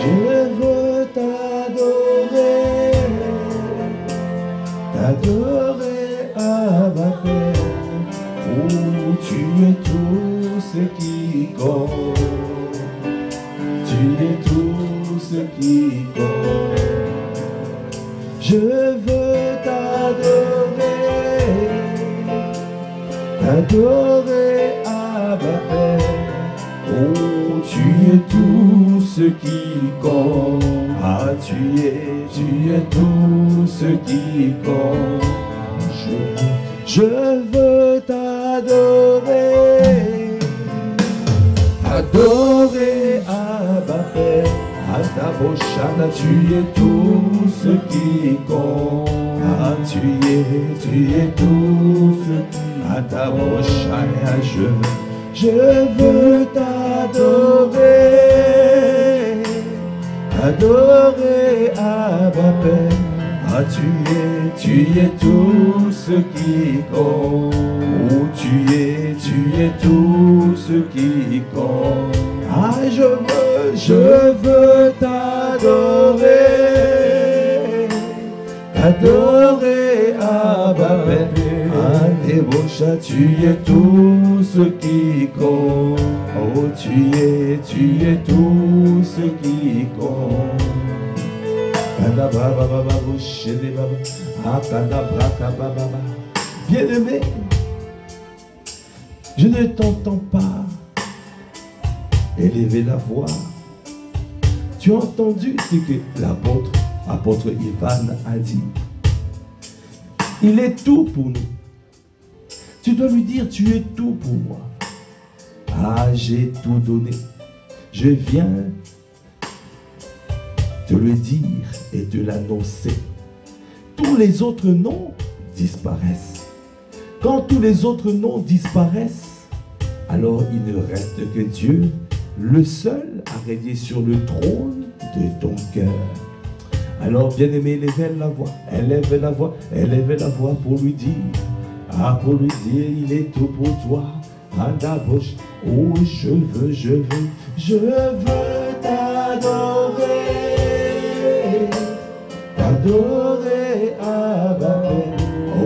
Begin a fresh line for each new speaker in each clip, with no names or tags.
veux t'adorer, t'adorer, Abba Père. Oh, tu es tout ce qui compte, tu es tout ce qui compte. Je veux t'adorer, t'adorer, Abba Père. Oh, tu es tout ce qui compte. Ah, tu es tout ce qui compte. Je veux t'adorer, adorer, Abba Père. Adaboshana, tu es tout ce qui compte. Ah, tu es tout ce qui Adaboshana, je veux t'adorer, adorer, Abba Père. Ah, tu es tout ce qui compte. Oh, tu es tout ce qui compte. Ah, je veux t'adorer, adorer, Abba Père. Ah, Débaucha, tu es tout ce qui compte. Oh, tu es tout ce qui compte. Bien-aimé, je ne t'entends pas élever la voix. Tu as entendu ce que l'apôtre Ivan a dit. Il est tout pour nous. Tu dois lui dire, tu es tout pour moi. Ah, j'ai tout donné. Je viens te le dire et te l'annoncer. Tous les autres noms disparaissent. Quand tous les autres noms disparaissent, alors il ne reste que Dieu, le seul à régner sur le trône de ton cœur. Alors, bien-aimé, élève la voix, élève la voix, élève la voix pour lui dire, ah, pour lui dire, il est tout pour toi. Adabosh, oh, je veux t'adorer, t'adorer, Abba Père.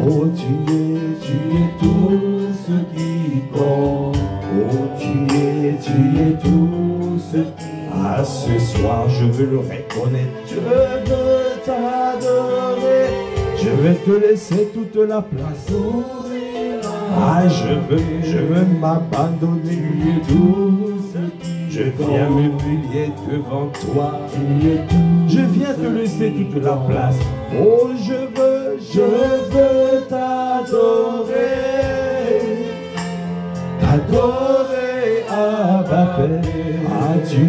Oh, tu es tout ce qui compte. Oh, tu es tout ce qui... Ah, ce soir, je veux le reconnaître. Je veux t'adorer. Je vais te laisser toute la place. Ah, je veux m'abandonner. Tout ce qui... Je viens m'humilier devant toi. Je viens te laisser toute la place. Oh, je veux t'adorer. T'adorer, Abba Père. Ah, tu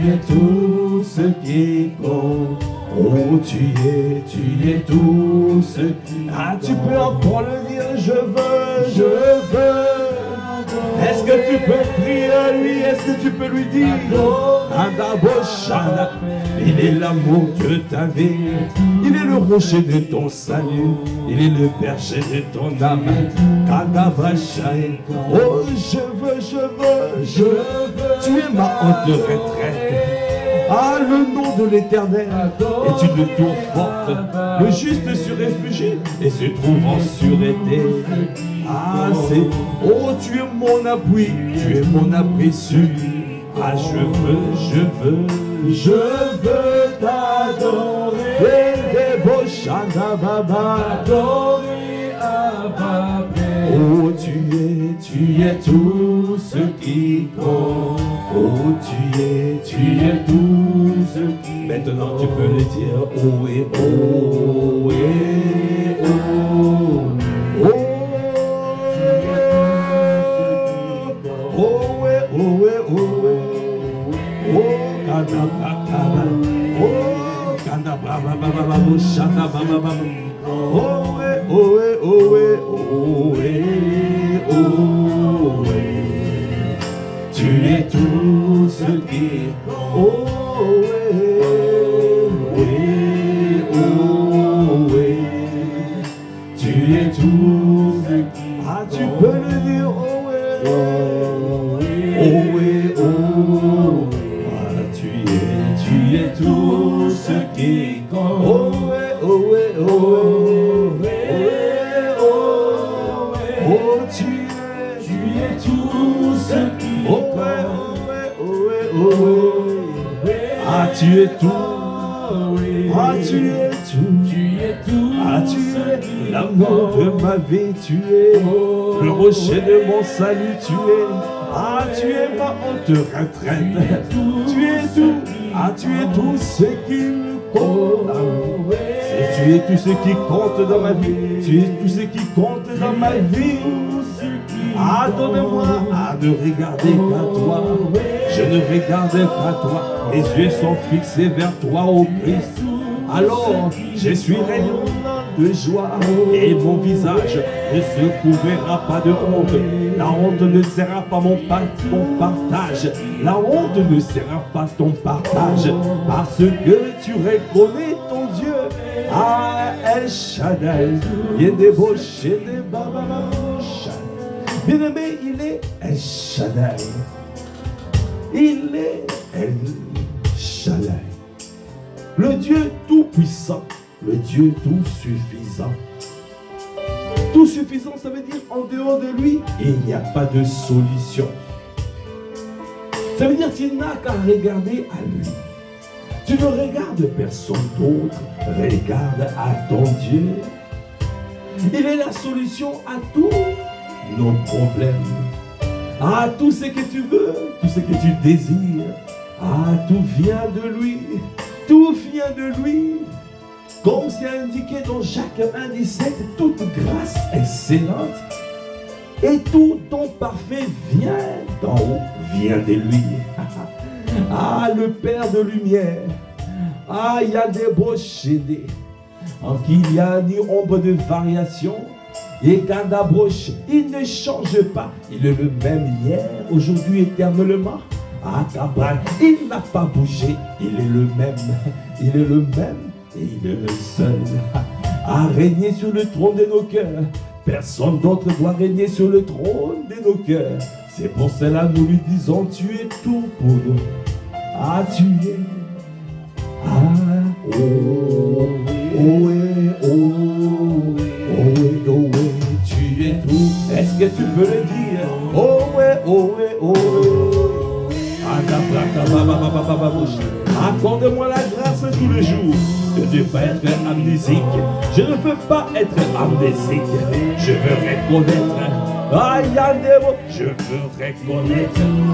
es tout ce qui compte. Oh, tu es tout ce qui... Ah, tu peux encore le dire, je veux. Est-ce que tu peux prier à lui? Est-ce que tu peux lui dire? Adaboshana, il est l'amour de ta vie. Il est le rocher de ton salut. Il est le berger de ton âme. Kadavashai. Oh, je veux. Tu es ma haute retraite. Ah, le nom de l'Éternel est une tour forte. Le juste se réfugie et se trouve en sûreté. Ah, c'est... Oh, tu es mon appui sûr. Ah, je veux t'adorer. Oh, tu es tout ce qui compte. Oh, tu es tout ce qui... Maintenant tu peux le dire. Oh et oh et oh. Oh, oh et oh et oh. Oh, kanda kanda. Oh, kanda baba baba baba shanda baba baba. Oh et oh et oh et oh et oh. Tu es tout ce qui compte. Oh, tu es tout ce qui... Ah, tu peux le dire. Oh, ah, tu tu es tout ce qui compte. Oh ouais, oh ouais, oh ouais, oh ouais, oh tu es tout ce qui compte. Oh ouais, oh ouais, oh ouais, ah tu es tout. Ah tu es tout, ah tu es l'amour de ma vie, tu es le rocher de mon salut, tu es, ah tu es ma haute retraite, tu es tout, ah tu es tout ce qui compte, tu es tout ce qui compte dans ma vie, tu es tout ce qui compte dans ma vie, ah donne-moi à ne regarder qu'à toi, je ne regarde qu'à toi, mes yeux sont fixés vers toi, ô Christ. Alors, je suis rayonnant de joie et mon visage ne se couvrira pas de honte. La honte ne sera pas mon partage. La honte ne sera pas ton partage. Parce que tu reconnais ton Dieu. Ah, El Shaddai. Bien-aimé, il est El Shaddai. Il est El Shaddai. Le Dieu tout-puissant, le Dieu tout-suffisant. Tout-suffisant, ça veut dire en dehors de lui, il n'y a pas de solution. Ça veut dire que tu n'as qu'à regarder à lui. Tu ne regardes personne d'autre, regarde à ton Dieu. Il est la solution à tous nos problèmes, à tout ce que tu veux, tout ce que tu désires. Ah, tout vient de lui. Tout vient de lui. Comme c'est indiqué dans Jacques 1,17, toute grâce excellente et tout don parfait vient d'en haut, vient de lui. Ah, le Père de lumière. Ah, il y a des beaux chédés en qui il n'y a ni ombre de variation. Et Gadabroche, il ne change pas. Il est le même hier, aujourd'hui, éternellement. Ah, Cabral, il n'a pas bougé, il est le même, il est le même et il est le seul à régner sur le trône de nos cœurs. Personne d'autre doit régner sur le trône de nos cœurs. C'est pour cela nous lui disons, tu es tout pour nous. Ah, tu es, ah, oh, oh, oh, tu es tout. Est-ce que tu peux le dire? Oh, ouais, oh, ouais, oh, accorde-moi la grâce tous les jours de ne pas être amnésique. Je ne veux pas être amnésique. Je veux reconnaître. Je veux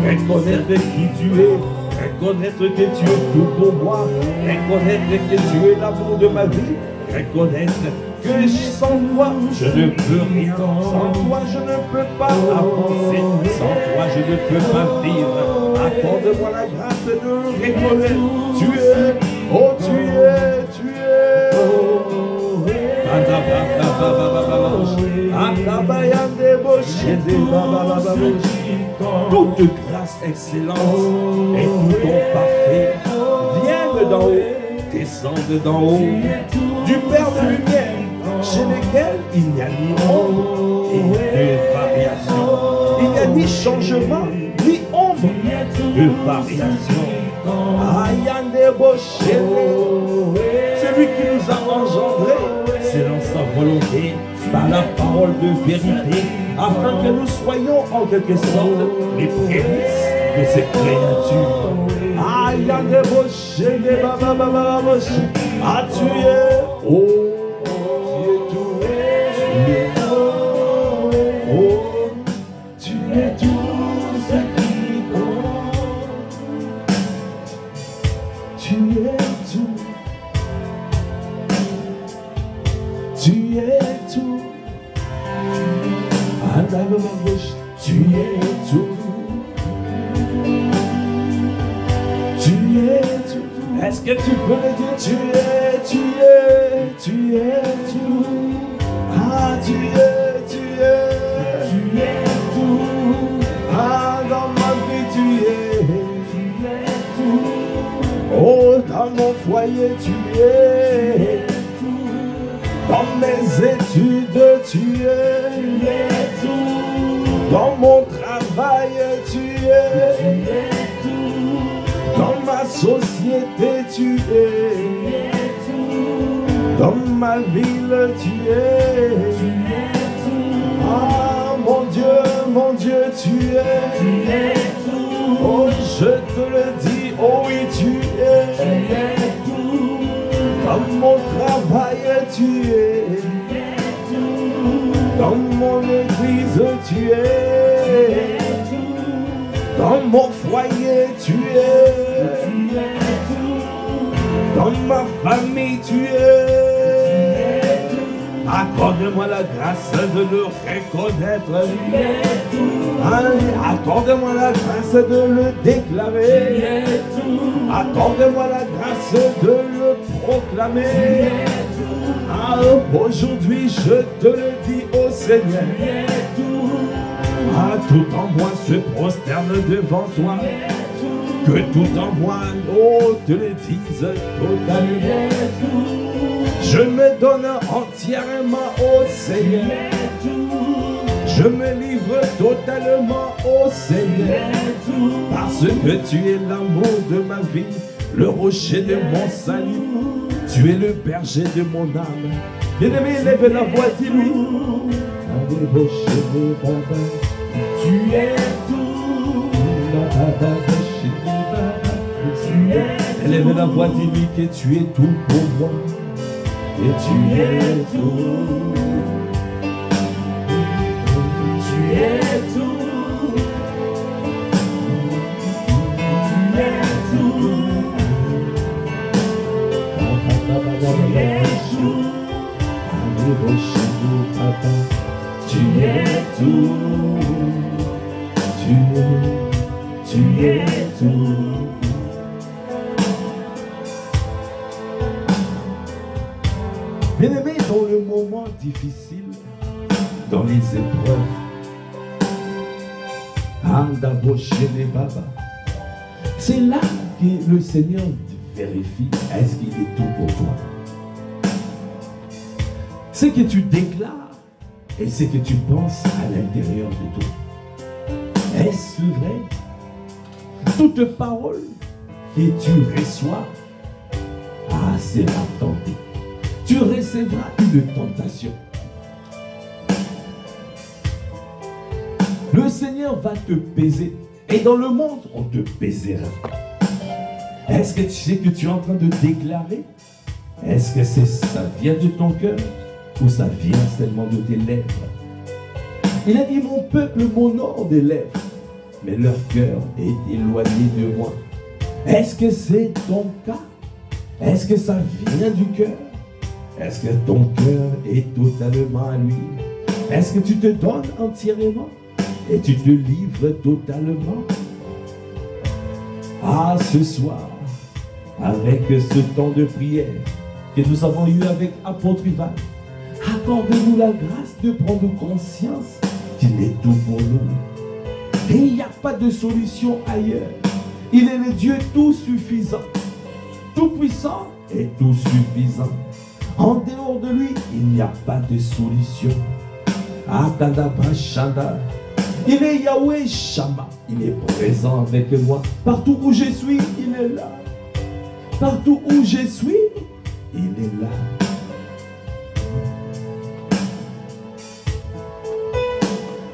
reconnaître qui tu es. Reconnaître que tu es tout pour moi. Reconnaître que tu es l'amour de ma vie. Reconnaître que sans toi, je ne peux rien. Sans toi, je ne peux pas avancer. Sans toi, je ne peux pas vivre. Accorde-moi la grâce de reconnaître. Tu es, oh tu es, tu es. Toute grâce excellente et tout don parfait viennent d'en haut, descendent d'en haut, du Père de lumière, chez lequel il n'y a ni ombre et de variation. Il n'y a ni changement, ni ombre de variation. Celui qui nous a engendrés, selon sa volonté, par la parole de vérité, afin que nous soyons en quelque sorte les prémices de cette créature. Ah, tu es, oh, tu es tout ce qui compte. Tu es tout. Tu es tout. Avec ma bouche, tu es tout. Tu es tout. Est-ce que tu peux le dire? Tu es, tu es, tu es tout. Ah, tu es, tu es tout. Ah, dans ma vie, tu es tout. Oh, dans mon foyer, tu es tout. Dans mes études, tu es tout. Dans mon travail, tu es tout. Dans ma société, tu es. Dans ma ville, tu es. Ah, mon Dieu, tu es. Oh, je te le dis, oh oui, tu es. Dans mon travail, tu es. Dans mon église, tu es. Dans mon foyer, tu es. Dans ma famille, tu es. Accorde-moi la grâce de le reconnaître. Accorde-moi la grâce de le déclarer. Accorde-moi la grâce de le proclamer. Aujourd'hui, je te le dis, ô Seigneur. Tout en moi se prosterne devant toi. Que tout en moi, oh, te le dise totalement. Je me donne entièrement au Seigneur. Je me livre totalement au Seigneur. Parce que tu es l'amour de ma vie, le rocher de mon salut. Tu es le berger de mon âme. Bien-aimé, lève la voix, dis-lui. Tu es tout. Lève la voix, dis-lui que tu es tout pour moi. Et tu es tout. Tu es tout. Tu es tout. Tu es tout. Tu es tout. Tu es tout. Bien-aimé, dans le moment difficile, dans les épreuves, c'est là que le Seigneur vérifie, est-ce qu'il est tout pour toi? Ce que tu déclares et ce que tu penses à l'intérieur de toi. Est-ce vrai? Toute parole que tu reçois sera tentée. Tu recevras une tentation. Le Seigneur va te peser. Et dans le monde, on te pèsera. Est-ce que tu sais que tu es en train de déclarer? Est-ce que ça vient de ton cœur ou ça vient seulement de tes lèvres? Il a dit, mon peuple m'honore des lèvres, mais leur cœur est éloigné de moi. Est-ce que c'est ton cas? Est-ce que ça vient du cœur? Est-ce que ton cœur est totalement à lui? Est-ce que tu te donnes entièrement et tu te livres totalement? Ce soir, avec ce temps de prière que nous avons eu avec Apôtre Ivan, accordez-nous la grâce de prendre conscience qu'il est tout pour nous. Et il n'y a pas de solution ailleurs. Il est le Dieu tout suffisant, tout puissant et tout suffisant. En dehors de lui, il n'y a pas de solution. Il est Yahweh Shama. Il est présent avec moi. Partout où je suis, il est là. Partout où je suis, il est là.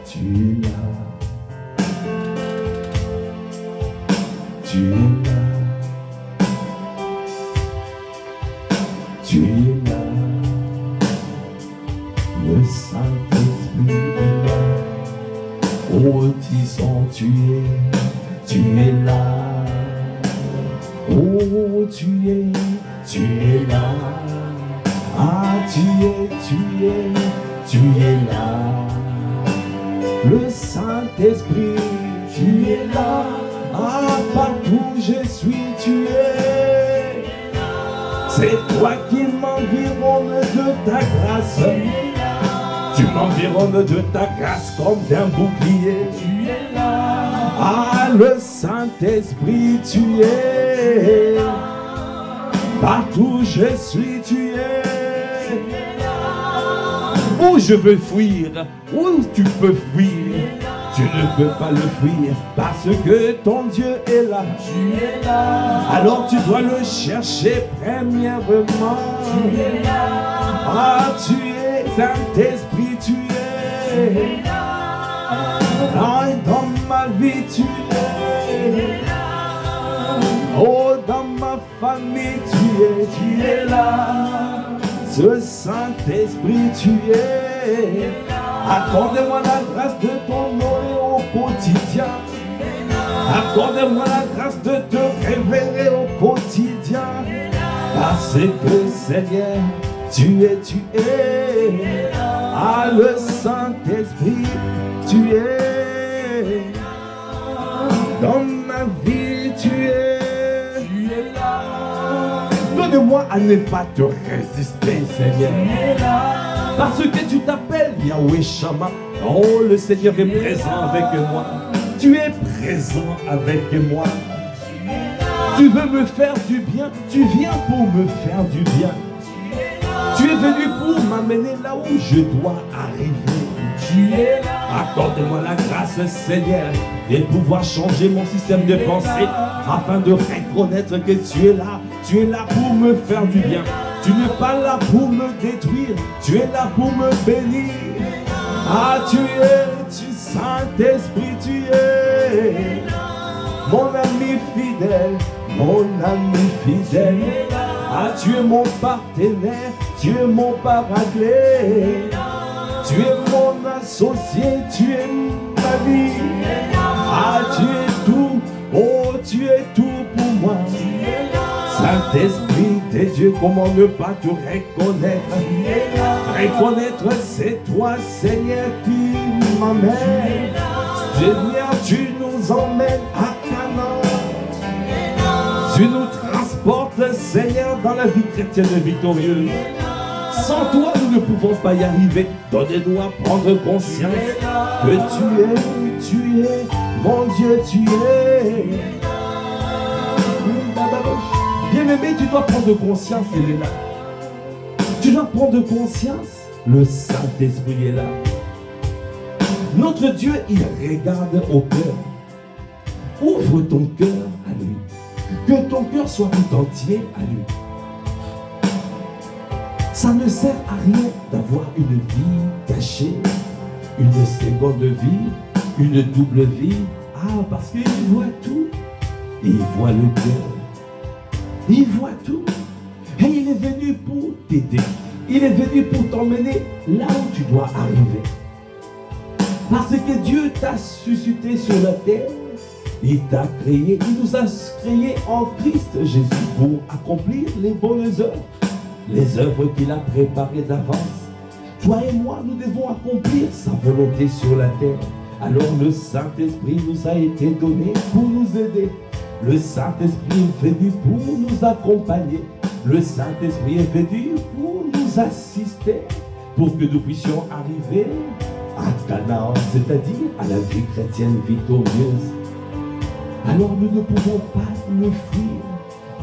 Tu es là. Tu es là. Tu es là. Le Saint-Esprit est là. Oh, disons, tu es là. Oh, tu es là. Tu es là. Le Saint-Esprit, tu es là. Partout je suis, tu es. C'est toi qui m'environnes de ta grâce. Tu m'environnes de ta grâce comme d'un bouclier. Tu es là. Le Saint-Esprit, tu es. Partout je suis, tu es. Où je veux fuir, où tu peux fuir. Tu ne peux pas le fuir parce que ton Dieu est là.
Tu es là.
Alors tu dois le chercher premièrement.
Tu es là.
Ah, tu es Saint-Esprit, tu es
là.
Ah, dans ma vie, tu es
là.
Oh, dans ma famille, tu es là. Ce Saint-Esprit, tu es. Accorde-moi la grâce de t'honorer au quotidien. Accorde-moi la grâce de te révéler au quotidien. Parce que Seigneur, tu es. Ah, le Saint-Esprit, tu es. Dans ma vie, tu es là. Donne-moi à ne pas te résister, Seigneur. Parce que tu t'appelles Yahweh Shammah. Oh, le Seigneur est présent avec moi. Tu es présent avec moi. Tu veux me faire du bien. Tu viens pour me faire du bien. Tu es venu pour m'amener là où je dois arriver. Tu es là. Accorde-moi la grâce, Seigneur, de pouvoir changer mon système de pensée afin de reconnaître que tu es là. Tu es là pour me faire du bien. Tu n'es pas là pour me détruire. Tu es là pour me bénir. Ah, tu Saint-Esprit, tu es mon ami fidèle, mon ami fidèle. Ah, tu es mon partenaire, tu es mon paraclet. Tu es mon associé, tu es ma vie. Ah, tu es tout, oh, tu es tout pour moi. Saint-Esprit de Dieu, comment ne pas te reconnaître? Reconnaître, c'est toi, Seigneur, qui m'emmène. Seigneur, tu nous emmènes à Canaan. Tu nous transportes, Seigneur, dans la vie chrétienne victorieuse. Sans toi, nous ne pouvons pas y arriver. Donne-nous à prendre conscience que tu es, mon Dieu, tu es. Bien-aimé, tu dois prendre conscience, il est là. Tu dois prendre conscience, le Saint-Esprit est là. Notre Dieu, il regarde au cœur. Ouvre ton cœur à lui. Que ton cœur soit tout entier à lui. Ça ne sert à rien d'avoir une vie cachée, une seconde vie, une double vie. Ah, parce qu'il voit tout. Il voit le cœur. Il voit tout. Et il est venu pour t'aider. Il est venu pour t'emmener là où tu dois arriver. Parce que Dieu t'a suscité sur la terre. Il t'a créé. Il nous a créés en Christ Jésus pour accomplir les bonnes œuvres. Les œuvres qu'il a préparées d'avance. Toi et moi, nous devons accomplir sa volonté sur la terre. Alors le Saint-Esprit nous a été donné pour nous aider. Le Saint-Esprit est venu pour nous accompagner. Le Saint-Esprit est venu pour nous assister, pour que nous puissions arriver à Canaan, c'est-à-dire à la vie chrétienne victorieuse. Alors nous ne pouvons pas le fuir.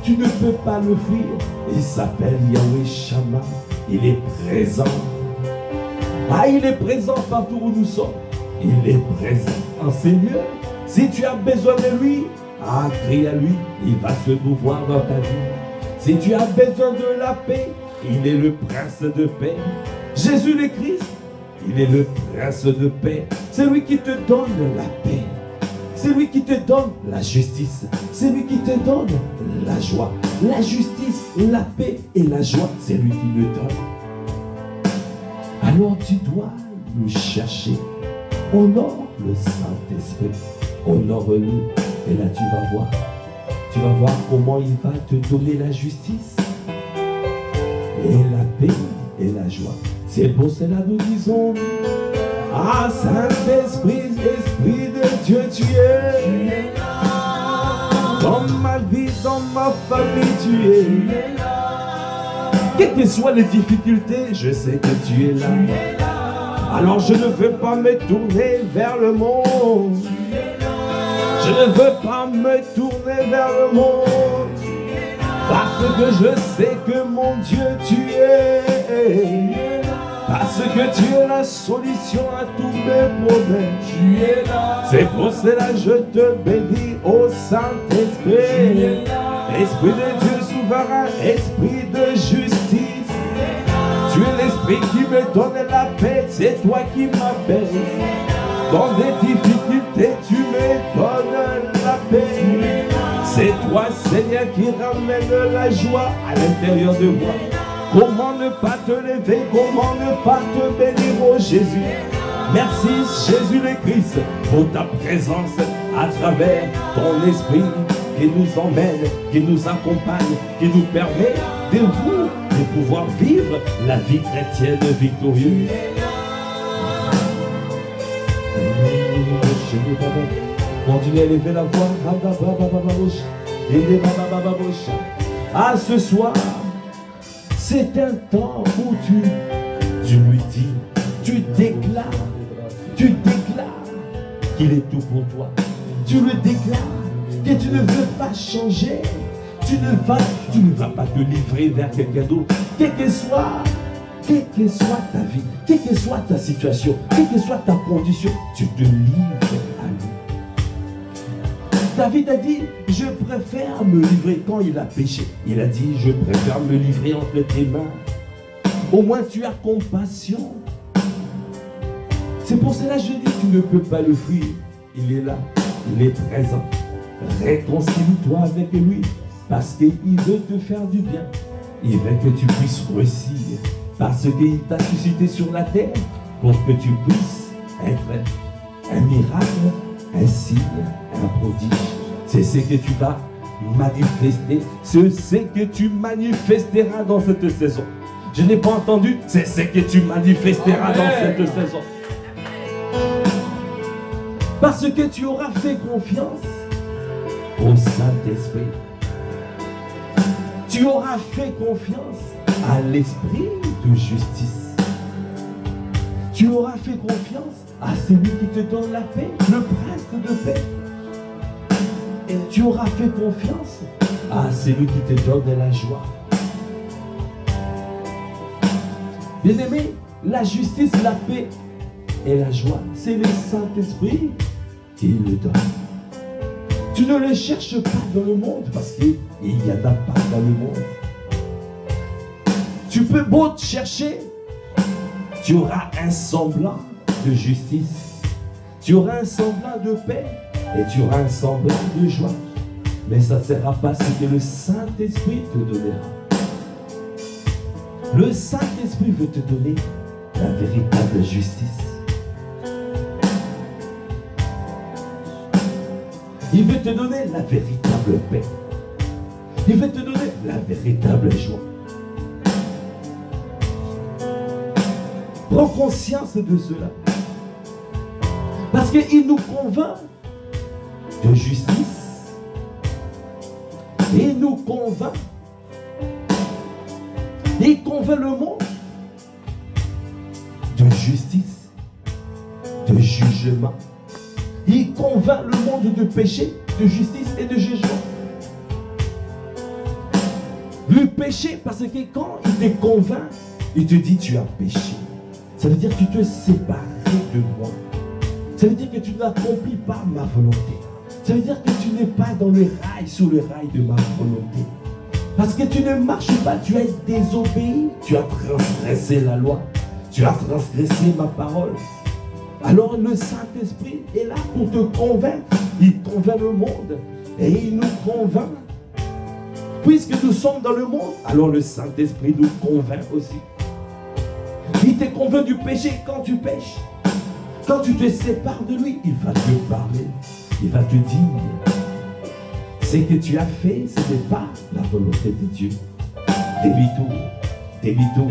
Tu ne peux pas le fuir. Il s'appelle Yahweh Shammah. Il est présent. Ah, il est présent partout où nous sommes. Il est présent. Oh, Seigneur, si tu as besoin de lui, ah, crie à lui, il va se mouvoir dans ta vie. Si tu as besoin de la paix, il est le prince de paix. Jésus le Christ, il est le prince de paix. C'est lui qui te donne la paix. C'est lui qui te donne la justice. C'est lui qui te donne la joie. La justice, la paix et la joie, c'est lui qui le donne. Alors tu dois le chercher. Honore le Saint-Esprit. Honore-le. Et là tu vas voir. Tu vas voir comment il va te donner la justice. Et la paix et la joie. C'est pour cela nous disons. Ah, Saint-Esprit, Esprit de Dieu, tu es là. Dans ma vie, dans ma famille, tu es là. Quelles que soient les difficultés, je sais que tu es là. Alors je ne veux pas me tourner vers le monde. Je ne veux pas me tourner vers le monde. Parce que je sais que mon Dieu, tu es. Parce que tu es la solution à tous mes problèmes.
Tu es là.
C'est pour cela que je te bénis, ô Saint-Esprit.
Tu es là.
Esprit de Dieu souverain, esprit de justice. Tu es l'esprit qui me donne la paix, c'est toi qui m'appelles. Dans des difficultés, tu me donnes la paix. C'est toi, Seigneur, qui ramène la joie à l'intérieur de moi. Comment ne pas te lever, comment ne pas te bénir, oh Jésus. Merci Jésus le Christ pour ta présence à travers ton esprit qui nous emmène, qui nous accompagne, qui nous permet de pouvoir vivre la vie chrétienne victorieuse. Continuez à élever la voix. Ah, ce soir, c'est un temps où tu lui dis, tu déclares qu'il est tout pour toi. Tu lui déclares que tu ne veux pas changer. Tu ne vas pas te livrer vers quelqu'un d'autre. Quelle que soit ta vie, quelle que soit ta situation, quelle que soit ta condition, tu te livres à lui. David a dit, je préfère me livrer quand il a péché. Il a dit, je préfère me livrer entre tes mains. Au moins tu as compassion. C'est pour cela que je dis, tu ne peux pas le fuir. Il est là, il est présent. Réconcilie-toi avec lui, parce qu'il veut te faire du bien. Il veut que tu puisses réussir, parce qu'il t'a suscité sur la terre, pour que tu puisses être un miracle, un signe, un prodige. C'est ce que tu vas manifester, c'est ce que tu manifesteras dans cette saison. Je n'ai pas entendu, c'est ce que tu manifesteras dans cette saison. Parce que tu auras fait confiance au Saint-Esprit. Tu auras fait confiance à l'Esprit de justice. Tu auras fait confiance à celui qui te donne la paix, le prince de paix. Et tu auras fait confiance à celui qui te donne la joie. Bien-aimé, la justice, la paix et la joie, c'est le Saint-Esprit qui le donne. Tu ne le cherches pas dans le monde parce qu'il n'y en a pas dans le monde. Tu peux beau te chercher, tu auras un semblant de justice, tu auras un semblant de paix et tu auras un semblant de joie. Mais ça ne sera pas ce que le Saint-Esprit te donnera. Le Saint-Esprit veut te donner la véritable justice. Il veut te donner la véritable paix. Il veut te donner la véritable joie. Prends conscience de cela. Parce qu'il nous convainc de justice. Il nous convainc. Il convainc le monde de justice, de jugement. Il convainc le monde de péché, de justice et de jugement. Le péché, parce que quand il te convainc, il te dit tu as péché. Ça veut dire que tu te sépares de moi. Ça veut dire que tu n'accomplis pas ma volonté. Ça veut dire que tu n'es pas dans le rail, sous le rail de ma volonté. Parce que tu ne marches pas, tu as désobéi, tu as transgressé la loi, tu as transgressé ma parole. Alors le Saint-Esprit est là pour te convaincre. Il convainc le monde et il nous convainc. Puisque nous sommes dans le monde, alors le Saint-Esprit nous convainc aussi. Il te convainc du péché quand tu pêches. Quand tu te sépares de lui, il va te parler. Il va te dire, ce que tu as fait, ce n'est pas la volonté de Dieu. Demi-tour, demi-tour,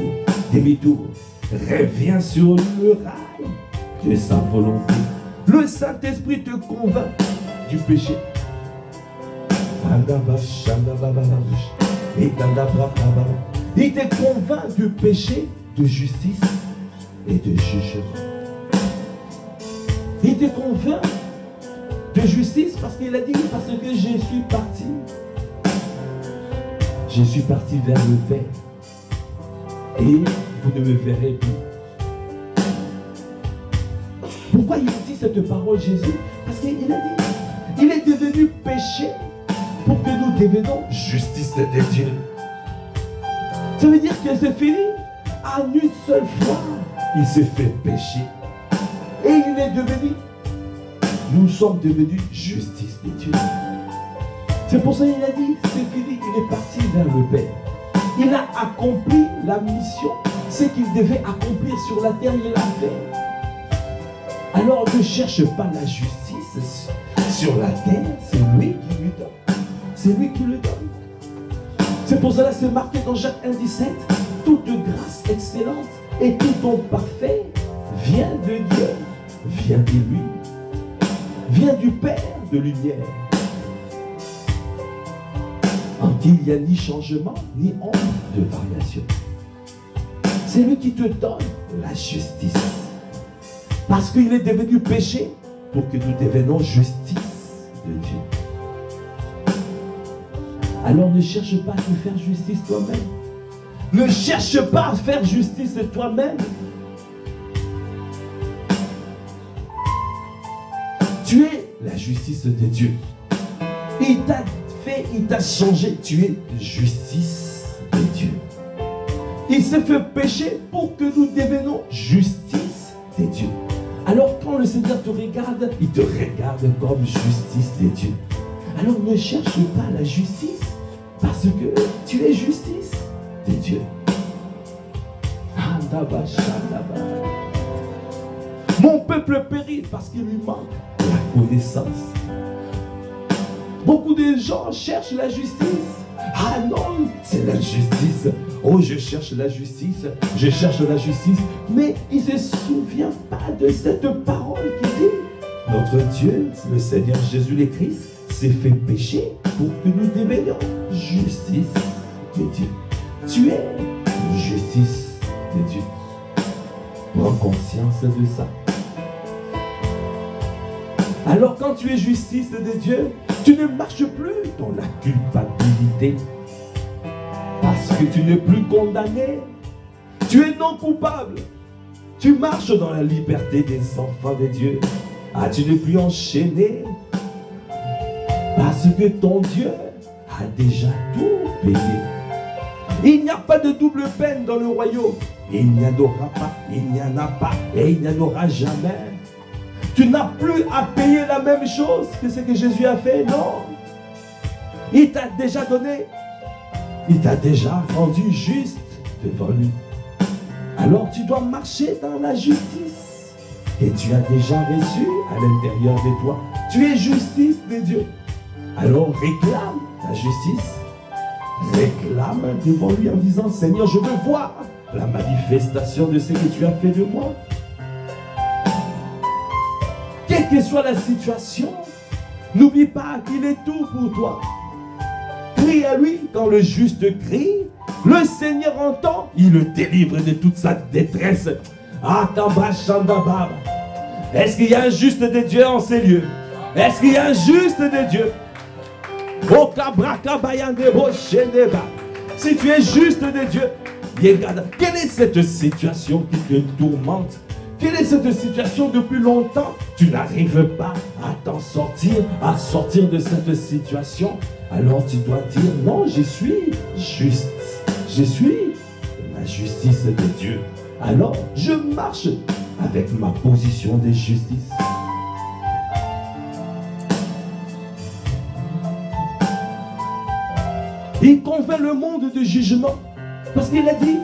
demi-tour. Reviens sur le rail de sa volonté. Le Saint-Esprit te convainc du péché. Il te convainc de péché, de justice et de jugement. Il te convainc de justice parce qu'il a dit, parce que je suis parti. Je suis parti vers le Père. Et vous ne me verrez plus. Pourquoi il dit cette parole, Jésus? Parce qu'il a dit, il est devenu péché pour que nous devenions justice de Dieu. Ça veut dire que c'est fini. En une seule fois, il s'est fait pécher. Et il est devenu, nous sommes devenus justice de Dieu. C'est pour ça qu'il a dit, c'est fini, il est parti vers le Père. Il a accompli la mission, ce qu'il devait accomplir sur la terre, il l'a fait. Alors ne cherche pas la justice sur la terre, c'est lui qui lui donne. C'est lui qui le donne. C'est pour cela c'est marqué dans Jacques 1,17, toute grâce excellente et tout don parfait vient de Dieu, vient de lui, vient du Père de lumière. En qui il n'y a ni changement, ni ombre de variation. C'est lui qui te donne la justice. Parce qu'il est devenu péché pour que nous devenions justice de Dieu. Alors ne cherche pas à te faire justice toi-même. Ne cherche pas à faire justice toi-même. Tu es la justice de Dieu. Il t'a fait, il t'a changé. Tu es justice de Dieu. Il s'est fait pécher pour que nous devenions justice de Dieu. Alors quand le Seigneur te regarde, il te regarde comme justice de Dieu. Alors ne cherche pas la justice, parce que tu es justice de Dieu. Mon peuple périt parce qu'il lui manque la connaissance. Beaucoup de gens cherchent la justice. Ah non, c'est la justice. Oh, je cherche la justice, je cherche la justice. Mais il ne se souvient pas de cette parole qui dit, notre Dieu, le Seigneur Jésus le Christ, s'est fait pécher pour que nous devenions justice de Dieu. Tu es justice de Dieu. Prends conscience de ça. Alors quand tu es justice de Dieu, tu ne marches plus dans la culpabilité. Parce que tu n'es plus condamné. Tu es non coupable. Tu marches dans la liberté des enfants de Dieu. Ah, tu n'es plus enchaîné. Parce que ton Dieu a déjà tout payé. Il n'y a pas de double peine dans le royaume. Il n'y en aura pas, il n'y en a pas et il n'y en aura jamais. Tu n'as plus à payer la même chose que ce que Jésus a fait, non. Il t'a déjà donné. Il t'a déjà rendu juste devant lui. Alors tu dois marcher dans la justice. Et tu as déjà reçu à l'intérieur de toi. Tu es justice de Dieu. Alors réclame ta justice. Réclame devant lui en disant, Seigneur, je veux voir la manifestation de ce que tu as fait de moi. Quelle que soit la situation, n'oublie pas qu'il est tout pour toi. Crie à lui quand le juste crie. Le Seigneur entend, il le délivre de toute sa détresse. Est-ce qu'il y a un juste de Dieu en ces lieux? Est-ce qu'il y a un juste de Dieu? Si tu es juste de Dieu, regarde, quelle est cette situation qui te tourmente? Quelle est cette situation depuis longtemps? Tu n'arrives pas à t'en sortir, à sortir de cette situation. Alors tu dois dire, non, je suis juste. Je suis la justice de Dieu. Alors je marche avec ma position de justice. Il convainc le monde de jugement. Parce qu'il a dit,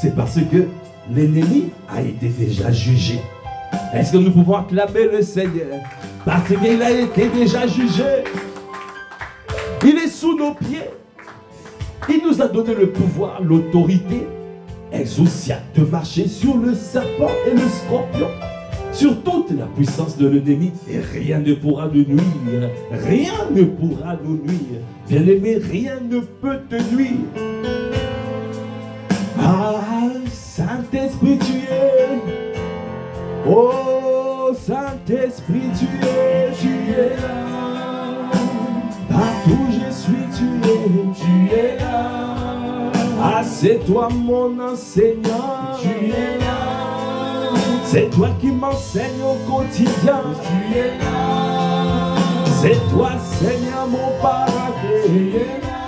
c'est parce que l'ennemi a été déjà jugé. Est-ce que nous pouvons acclamer le Seigneur? Parce qu'il a été déjà jugé. Il est sous nos pieds. Il nous a donné le pouvoir, l'autorité exousiaque de marcher sur le serpent et le scorpion, sur toute la puissance de l'ennemi, et rien ne pourra nous nuire. Rien ne pourra nous nuire. Bien-aimé, rien ne peut te nuire. Ah, Saint-Esprit, tu es. Oh, Saint-Esprit, tu es là. Partout je suis, tu es là. Ah, c'est toi mon enseignant. Tu es là. C'est toi qui m'enseignes au quotidien.
Tu es là.
C'est toi, Seigneur, mon paraclet.
Tu es là.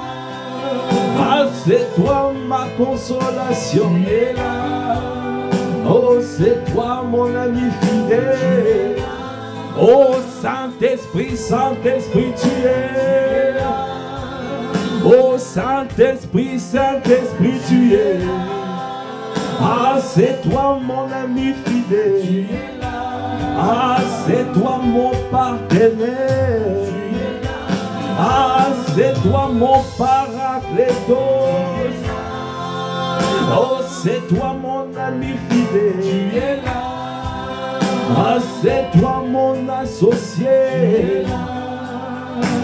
Ah, c'est toi ma consolation.
Tu es là.
Oh, c'est toi mon ami fidèle. Oh, Saint-Esprit, Saint-Esprit, tu es là. Oh, Saint-Esprit, Saint-Esprit, tu es. Ah, c'est toi mon ami fidèle.
Tu es là.
Ah, c'est toi mon partenaire.
Tu es là.
Ah, c'est toi mon paraclétos. Oh, c'est toi mon ami fidèle.
Tu es là.
Ah, c'est toi mon associé.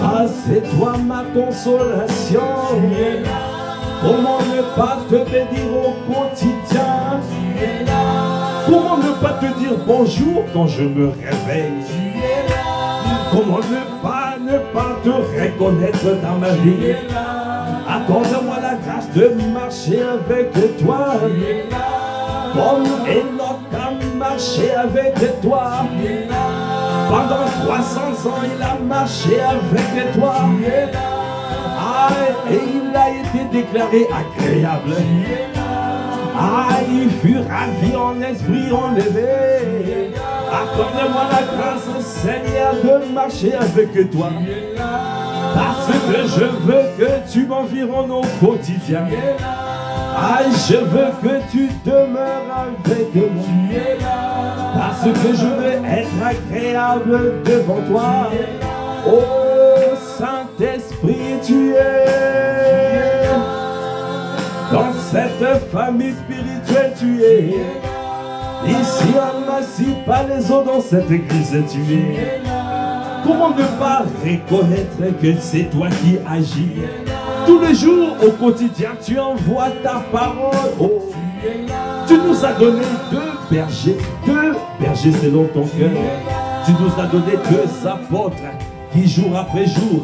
Ah, c'est toi ma consolation.
Tu es là.
Comment ne pas te bénir au quotidien?
Tu es là.
Comment ne pas te dire bonjour quand je me réveille?
Tu es là.
Comment ne pas te reconnaître dans ma
Tu
vie?
es là.
Accorde-moi la grâce de marcher avec toi.
Tu es là.
Comme Enoch a marché avec toi.
Tu es là.
Pendant 300 ans, il a marché avec toi.
Tu es là.
Ah, et il a été déclaré agréable.
Tu es là.
Ah, il fut ravi en esprit enlevé. Accorde-moi la grâce, Seigneur, de marcher avec toi.
Tu es là.
Parce que je veux que tu m'environnes au quotidien.
Tu es là.
Ah, je veux que tu demeures avec moi.
Tu es là.
Parce que je veux être agréable devant toi.
Tu es là.
Oh, Saint-Esprit, tu es dans cette famille spirituelle, tu es. Ici à Massy, pas les autres dans cette église, tu es. Comment ne pas reconnaître que c'est toi qui agis? Tous les jours, au quotidien, tu envoies ta parole. Oh, tu nous as donné deux bergers selon ton cœur. Tu nous as donné deux apôtres qui jour après jour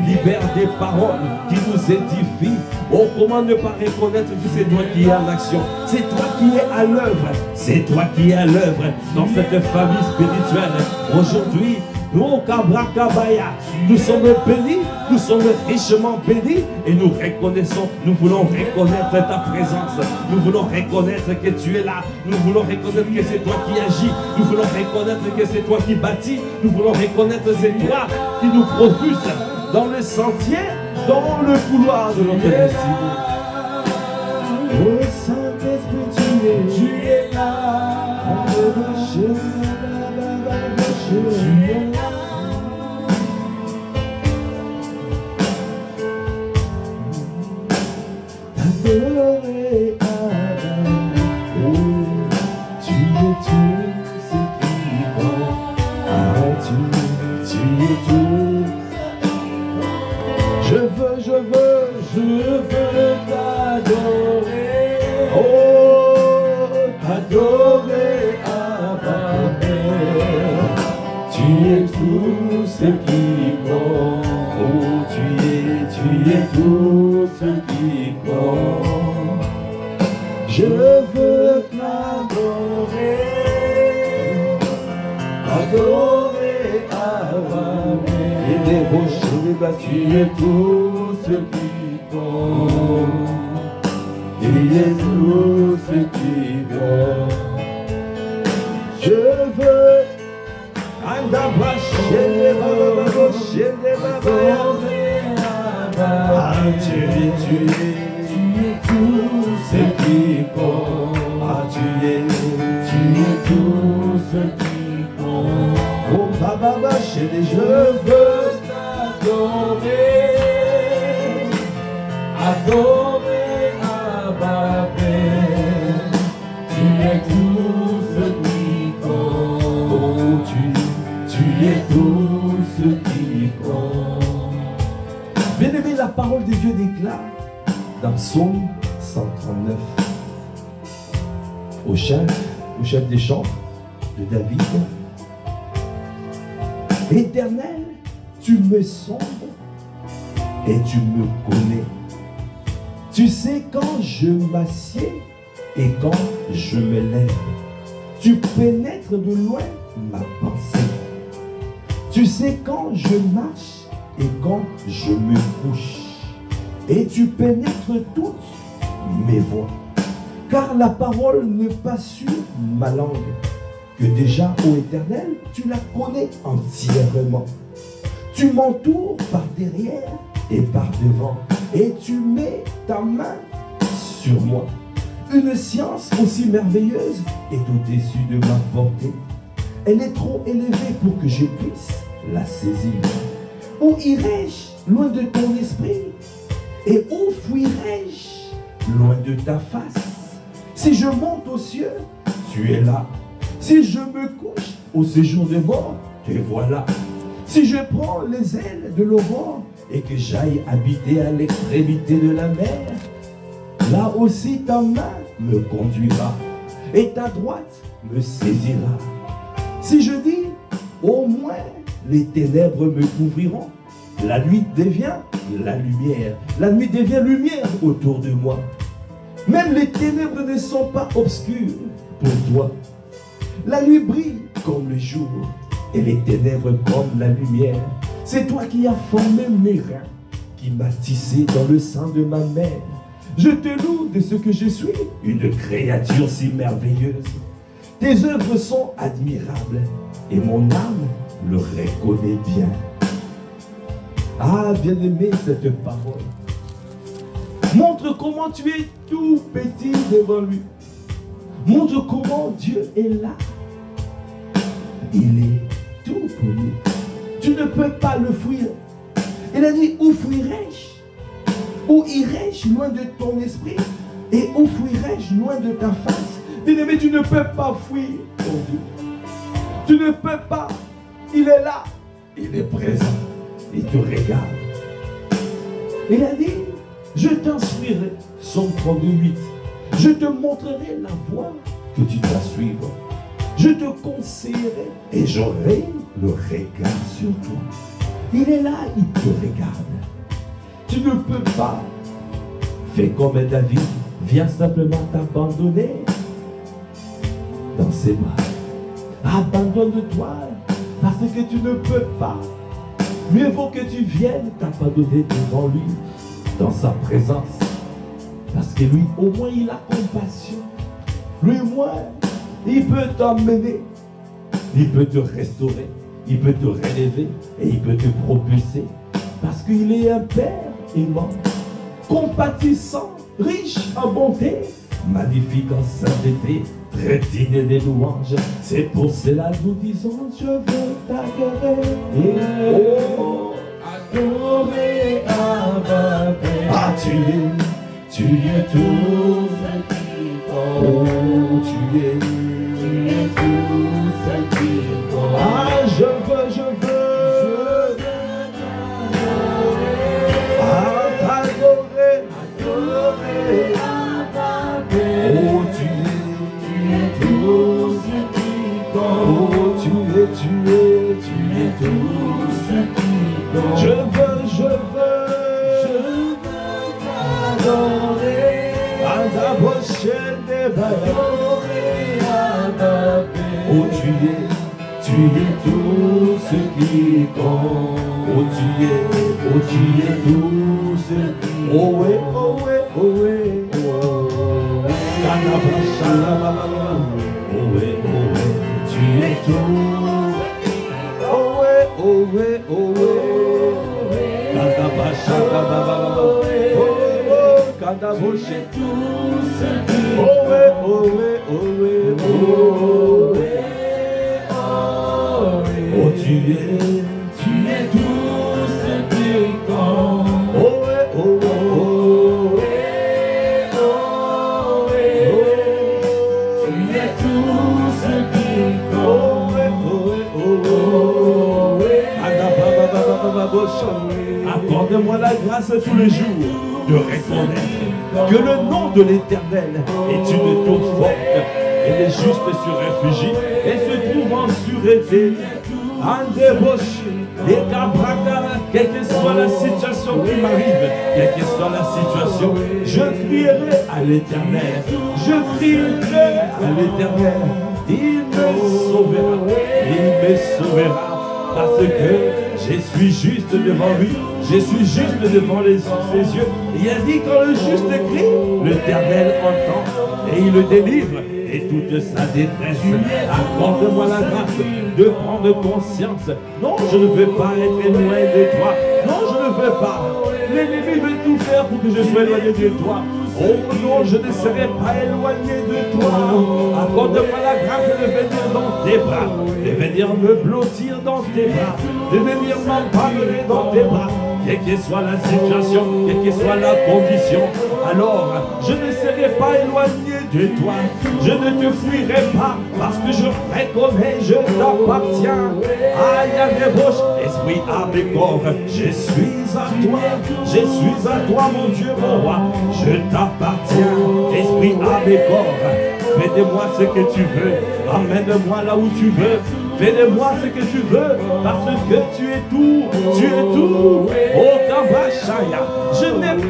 libèrent des paroles qui nous édifient. Oh, comment ne pas reconnaître que c'est toi qui es en action, c'est toi qui es à l'œuvre, c'est toi qui es à l'œuvre dans cette famille spirituelle. Aujourd'hui, nous, au Kabrakabaya, nous sommes bénis, nous sommes richement bénis et nous reconnaissons, nous voulons reconnaître ta présence, nous voulons reconnaître que tu es là, nous voulons reconnaître que c'est toi qui agis, nous voulons reconnaître que c'est toi qui bâtis, nous voulons reconnaître que c'est toi qui nous propulse dans le sentier, dans le couloir de notre destinée. Oh Saint-Esprit, tu es là. Tu es là. Adoré Adam, oh, tu es tout ce qui compte. Ah, tu es tout. Je veux t'adorer. Oh, t'adorer Adam. Tu es tout ce qui compte. Oh, tu es tout ce qui compte. Je veux t'adorer. Adorer Adam. Et les rochers tu es tout ce qui compte. Tu es tout ce qui compte. Je veux ah, tu es tout ce qui compte. Ah, tu es tout ce qui compte. Oh, Baba, chérie, je veux t'adorer. Adorer Abba Père. Tu es tout ce qui compte. Oh, tu es tout ce qui compte. Bien-aimé, la parole de Dieu déclare dans Psaume 139 au chef des chants de David. Éternel, tu me sondes et tu me connais. Tu sais quand je m'assieds et quand je me lève. Tu pénètres de loin ma pensée. Tu sais quand je marche et quand je me couche. Et tu pénètres toutes mes voies. Car la parole ne passe sur ma langue. Que déjà, ô Éternel, tu la connais entièrement. Tu m'entoures par derrière et par devant. Et tu mets ta main sur moi. Une science aussi merveilleuse est au-dessus de ma portée. Elle est trop élevée pour que je puisse la saisir. Où irai-je loin de ton esprit? Et où fuirai-je loin de ta face? Si je monte aux cieux, tu es là. Si je me couche au séjour des morts, te voilà. Si je prends les ailes de l'aurore et que j'aille habiter à l'extrémité de la mer, là aussi ta main me conduira et ta droite me saisira. Si je dis, au moins les ténèbres me couvriront, la nuit devient la lumière. La nuit devient lumière autour de moi. Même les ténèbres ne sont pas obscures pour toi. La nuit brille comme le jour et les ténèbres comme la lumière. C'est toi qui as formé mes reins, qui m'as tissé dans le sein de ma mère. Je te loue de ce que je suis, une créature si merveilleuse. Tes œuvres sont admirables et mon âme le reconnaît bien. Ah, bien-aimé, cette parole montre comment tu es tout petit devant lui. Montre comment Dieu est là. Il est tout pour nous. Tu ne peux pas le fuir. Il a dit, où fuirai-je? Où irai-je loin de ton esprit? Et où fuirai-je loin de ta face? Bien-aimé, tu ne peux pas fuir ton Dieu. Tu ne peux pas. Il est là. Il est présent. Il te regarde. Il a dit, je t'instruirai. Psaume 32:8. Je te montrerai la voie que tu dois suivre. Je te conseillerai et j'aurai le regard sur toi. Il est là, il te regarde. Tu ne peux pas. Fais comme David, viens simplement t'abandonner dans ses bras. Abandonne-toi parce que tu ne peux pas. Mieux vaut que tu viennes t'abandonner devant lui, dans sa présence. Parce que lui, au moins, il a compassion. Lui, au moins, il peut t'emmener. Il peut te restaurer. Il peut te relever. Et il peut te propulser. Parce qu'il est un Père aimant, compatissant, riche en bonté, magnifique en sainteté, très digne des louanges. C'est pour cela que nous disons, je veux t'adorer. Oh, adorer, adorer. Ah, tu es tout ce qui compte. Oh, tu es tout ce qui compte. Ah, je veux t'adorer. Oh, tu es tout ce qui compte. Oh, tu es tout ce qui compte. Je veux t'adorer. Oh, tu es tout ce qui compte. Oh, tu es tout ce qui compte. Oh, ouais, oh, ouais, oh, ouais, oh, ouais. Oh, ouais, oh, ouais, tu es tout. Oh, ouais, oh, ouais, oh, ouais. J'ai tout ce qui compte. Oh, ouais, oh, ouais, oh, ouais, oh, ouais. Oh, tu es tout ce qui compte. Oh, ouais, oh, oh, ouais, oh, ouais. Tu es tout ce qui compte. Oh, ouais, oh, ouais. Accorde-moi la grâce tous les jours de reconnaître que le nom de l'Éternel est une tour forte et les justes se réfugient et se trouvent en sûreté. En débauche, et quelle que soit la situation qui m'arrive, quelle que soit la situation, je crierai à l'Éternel. Je crierai à l'Éternel. Il me sauvera. Il me sauvera. Parce que je suis juste devant lui. Je suis juste devant ses yeux. Il a dit quand le juste crie, l'Éternel entend et il le délivre. Et toute sa détresse, accorde-moi la grâce de prendre conscience. Non, je ne veux pas être loin de toi. Non, je ne veux pas. L'ennemi veut tout faire pour que je sois éloigné de toi. Oh non, je ne serai pas éloigné de toi. Accorde-moi la grâce de venir dans tes bras, de venir me blottir dans tes bras, de venir m'embarrer dans tes bras. Quelle que soit la situation, quelle que soit la condition, alors je ne serai pas éloigné de toi. Je ne te fuirai pas parce que je reconnais, je t'appartiens. Aïe, à mes bouches, esprit, âme et corps, je suis à toi. Je suis à toi, mon Dieu, mon roi. Je t'appartiens, esprit, âme et corps. Fais de moi ce que tu veux. Emmène-moi là où tu veux. Fais de moi ce que tu veux, parce que tu es tout, tu es tout. Oh Kabashaya, je n'ai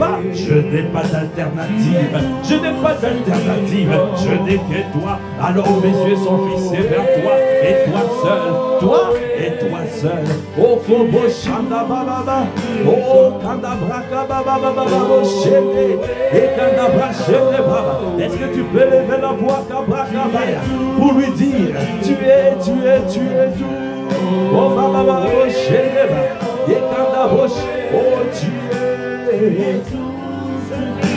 pas d'alternative, je n'ai pas d'alternative, je n'ai que toi. Alors mes yeux sont fixés vers toi, et toi seul, toi et toi seul. Oh Kobo Shanda Baba, oh Kandabraka Baba Baba, Shende, et Kandabra Shende Baba. Est-ce que tu peux lever la voix Kabraka Baya pour lui dire, tu es tout. Oh Baba Baba, Shende Baba, et Kandabosh, oh tu es tout.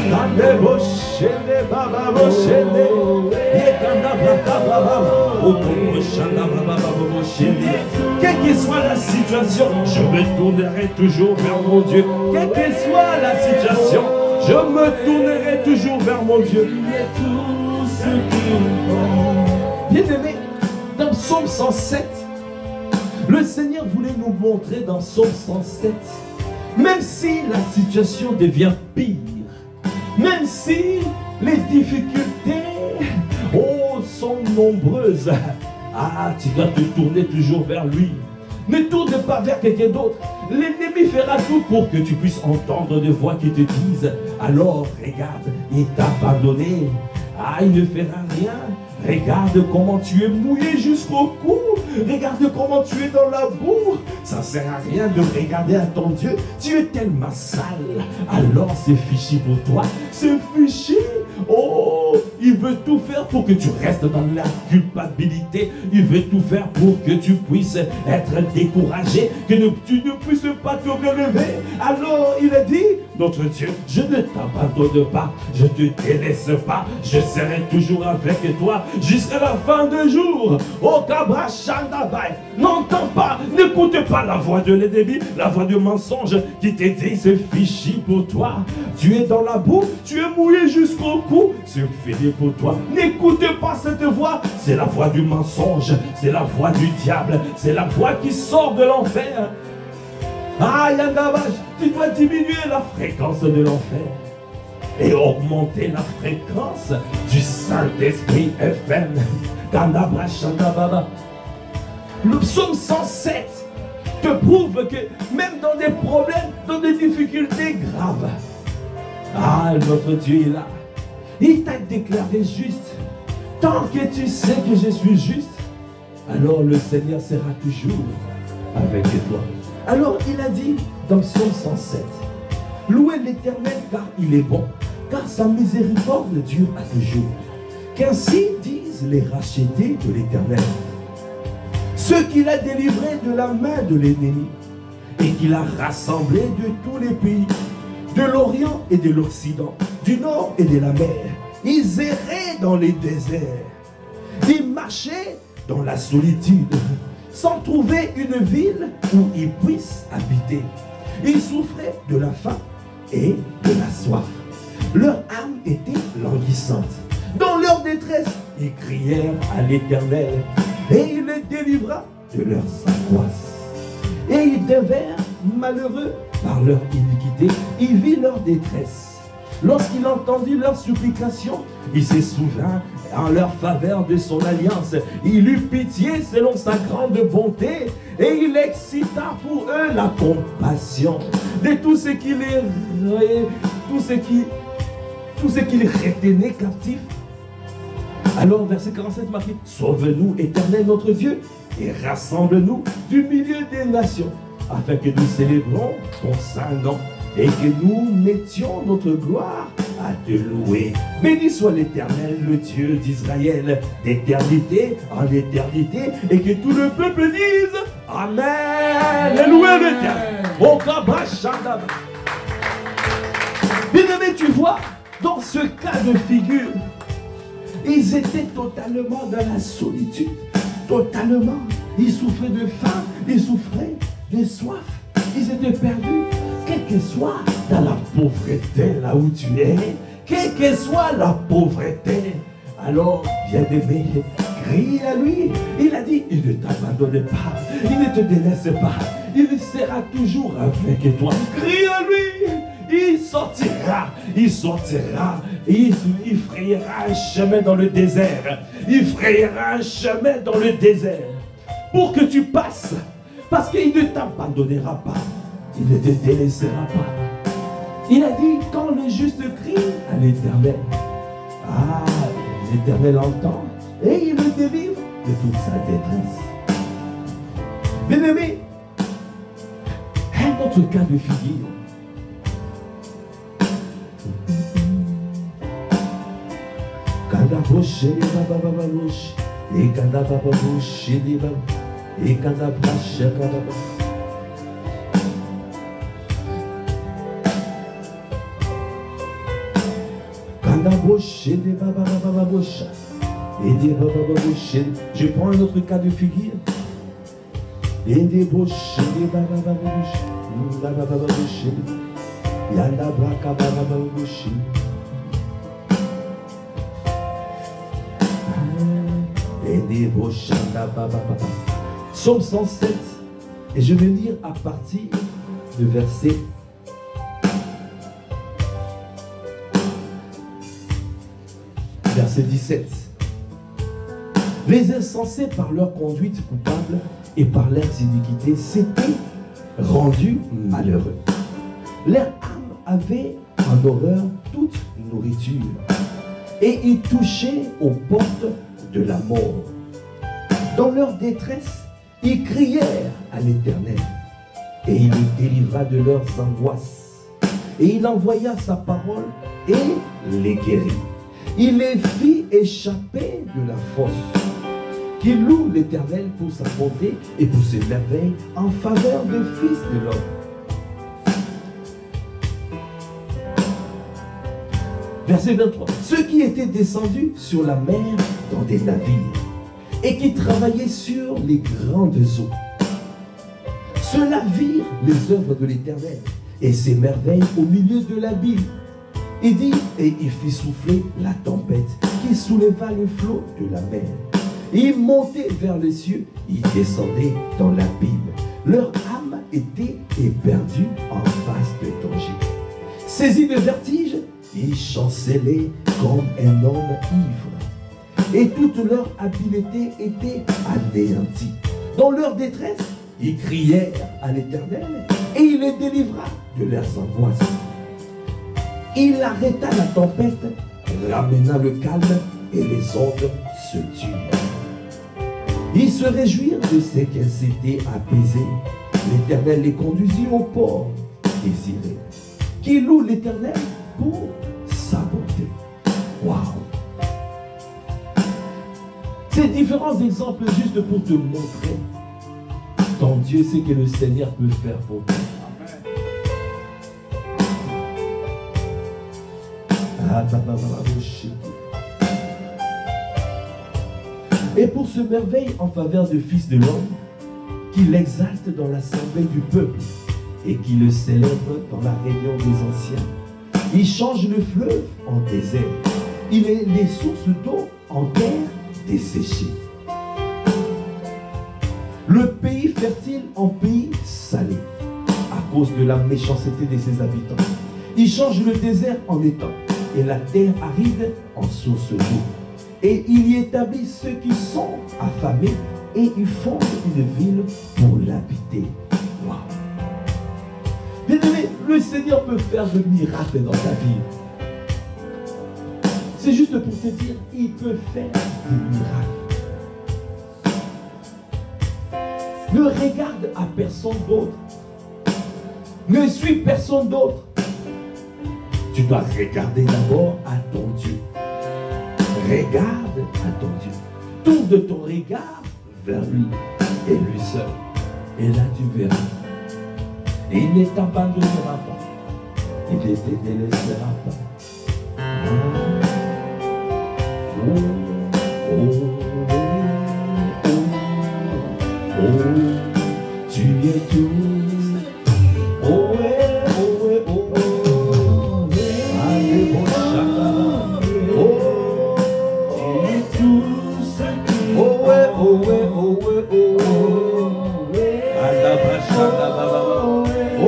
Kandebosh, Shende Baba, Shende, et Kandabraka Baba, oh Kobo Shanda Baba Baba, Shende. Quelle que soit la situation, je me tournerai toujours vers mon Dieu. Quelle que soit la situation, je me tournerai toujours vers mon Dieu. Bien-aimé, dans Psaume 107, le Seigneur voulait nous montrer dans Psaume 107, même si la situation devient pire, même si les difficultés sont nombreuses, tu dois te tourner toujours vers lui. Ne tourne pas vers quelqu'un d'autre. L'ennemi fera tout pour que tu puisses entendre des voix qui te disent, alors regarde, il t'a abandonné. Il ne fera rien. Regarde comment tu es mouillé jusqu'au cou. Regarde comment tu es dans la boue. Ça ne sert à rien de regarder à ton Dieu. Tu es tellement sale. Alors c'est fichu pour toi. C'est fichu. Oh, il veut tout faire pour que tu restes dans la culpabilité. Il veut tout faire pour que tu puisses être découragé, que tu ne puisses pas te relever. Alors il a dit, notre Dieu, je ne t'abandonne pas, je ne te délaisse pas, je serai toujours avec toi jusqu'à la fin des jours. Oh Kabra Shandabai, n'entends pas, n'écoute pas la voix de l'ennemi, la voix du mensonge qui te dit c'est fichu pour toi. Tu es dans la boue, tu es mouillé jusqu'au cou, c'est fini pour toi. N'écoute pas cette voix, c'est la voix du mensonge, c'est la voix du diable, c'est la voix qui sort de l'enfer. Yandabaj, tu dois diminuer la fréquence de l'enfer et augmenter la fréquence du Saint-Esprit FM. Kandabra Shandababa. Le psaume 107 te prouve que même dans des problèmes, dans des difficultés graves, notre Dieu est là. Il t'a déclaré juste. Tant que tu sais que je suis juste, alors le Seigneur sera toujours avec toi. Alors il a dit dans Psaume 107, louez l'Éternel car il est bon, car sa miséricorde dure à toujours. Qu'ainsi disent les rachetés de l'Éternel, ceux qu'il a délivrés de la main de l'ennemi, et qu'il a rassemblés de tous les pays, de l'Orient et de l'Occident, du Nord et de la mer. Ils erraient dans les déserts, ils marchaient dans la solitude, sans trouver une ville où ils puissent habiter. Ils souffraient de la faim et de la soif. Leur âme était languissante. Dans leur détresse, ils crièrent à l'Éternel et il les délivra de leurs angoisses. Et ils devinrent malheureux par leur iniquité. Il vit leur détresse. Lorsqu'il entendit leurs supplications, il se souvint en leur faveur de son alliance. Il eut pitié selon sa grande bonté et il excita pour eux la compassion de tous ceux qui les retenaient captifs. Alors, verset 47 marqué, sauve-nous, Éternel notre Dieu, et rassemble-nous du milieu des nations, afin que nous célébrons ton saint nom, et que nous mettions notre gloire à te louer. Béni soit l'Éternel, le Dieu d'Israël, d'éternité en éternité, et que tout le peuple dise Amen. Et louez l'Éternel. Oh, bien-aimé, tu vois, dans ce cas de figure, ils étaient totalement dans la solitude. Totalement. Ils souffraient de faim, ils souffraient de soif. Ils étaient perdus. Quelle que soit dans la pauvreté là où tu es, quelle que soit la pauvreté, alors, bien-aimé, crie à lui. Il a dit, il ne t'abandonne pas, il ne te délaisse pas, il sera toujours avec toi. Crie à lui. Il sortira, il frayera un chemin dans le désert. Il frayera un chemin dans le désert pour que tu passes, parce qu'il ne t'abandonnera pas, il ne te délaissera pas. Il a dit, quand le juste crie à l'Éternel, ah, l'Éternel entend et il le délivre de toute sa détresse. Bien-aimé, un autre cas de figure. Je prends un autre cas de figure. Psaume 107, et je vais lire à partir de verset 17. Les insensés, par leur conduite coupable et par leurs iniquités, s'étaient rendus malheureux. Leur âme avait en horreur toute nourriture, et ils touchaient aux portes de la mort. Dans leur détresse, ils crièrent à l'Éternel, et il les délivra de leurs angoisses. Et il envoya sa parole et les guérit. Il les fit échapper de la fosse. Qu'il loue l'Éternel pour sa bonté et pour ses merveilles en faveur des fils de l'homme. Verset 23. Ceux qui étaient descendus sur la mer dans des navires et qui travaillaient sur les grandes eaux, ceux-là virent les œuvres de l'Éternel et ses merveilles au milieu de l'abîme. Il dit, et il fit souffler la tempête qui souleva le flot de la mer. Il montait vers les cieux, il descendait dans l'abîme. Leur âme était éperdue en face de danger. Saisis de vertige, ils chancelaient comme un homme ivre. Et toute leur habileté était anéantie. Dans leur détresse, ils crièrent à l'Éternel et il les délivra de leurs angoisses. Il arrêta la tempête, ramena le calme et les ondes se turent. Ils se réjouirent de ce qu'elles s'étaient apaisées. L'Éternel les conduisit au port désiré. Qui loue l'Éternel pour sa bonté. Waouh! Ces différents exemples juste pour te montrer ton Dieu, ce que le Seigneur peut faire pour toi. Et pour ce merveille en faveur du Fils de l'homme, qui l'exalte dans l'assemblée du peuple et qui le célèbre dans la réunion des anciens. Il change le fleuve en désert. Il est les sources d'eau en terre desséchée. Le pays fertile en pays salé à cause de la méchanceté de ses habitants. Il change le désert en étang et la terre aride en source d'eau. Et il y établit ceux qui sont affamés et il fonde une ville pour l'habiter. Waouh! Bien aimé, le Seigneur peut faire de miracles dans ta vie. C'est juste pour te dire, il peut faire des miracles. Ne regarde à personne d'autre. Ne suis personne d'autre. Tu dois regarder d'abord à ton Dieu. Regarde à ton Dieu. Tourne ton regard vers lui et lui seul. Et là tu verras. Il ne t'abandonnera pas. Il ne te délaissera pas. Oh, oh, oh, oh, tu es tout. Oh, ouais, oh, ouais, oh, oh. Allez, mon chaka. Oh, tu es tout ce qui. Oh, ouais, oh, ouais, oh, ouais, oh, oh. Allez, chaka, baba. Oh,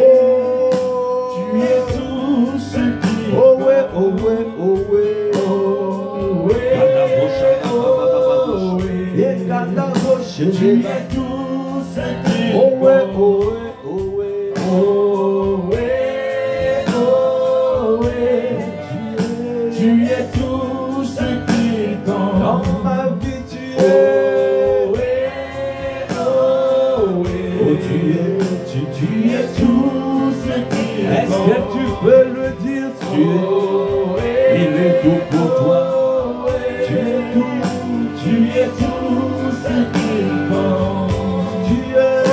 tu es tout ce qui. Oh, ouais, oh, ouais, oh, ouais. Tu es tout ce qui compte. Oh ouais, oh ouais, oh ouais, oh ouais, oh ouais. Tu es tout ce qui compte. Dans ma vie tu es. Oh ouais, oh ouais. Oh tu es tout ce qui compte. Est-ce que tu peux le dire? Tu es. Il est tout pour toi. Tu es tout. Tu es tout ce qui compte. Tu es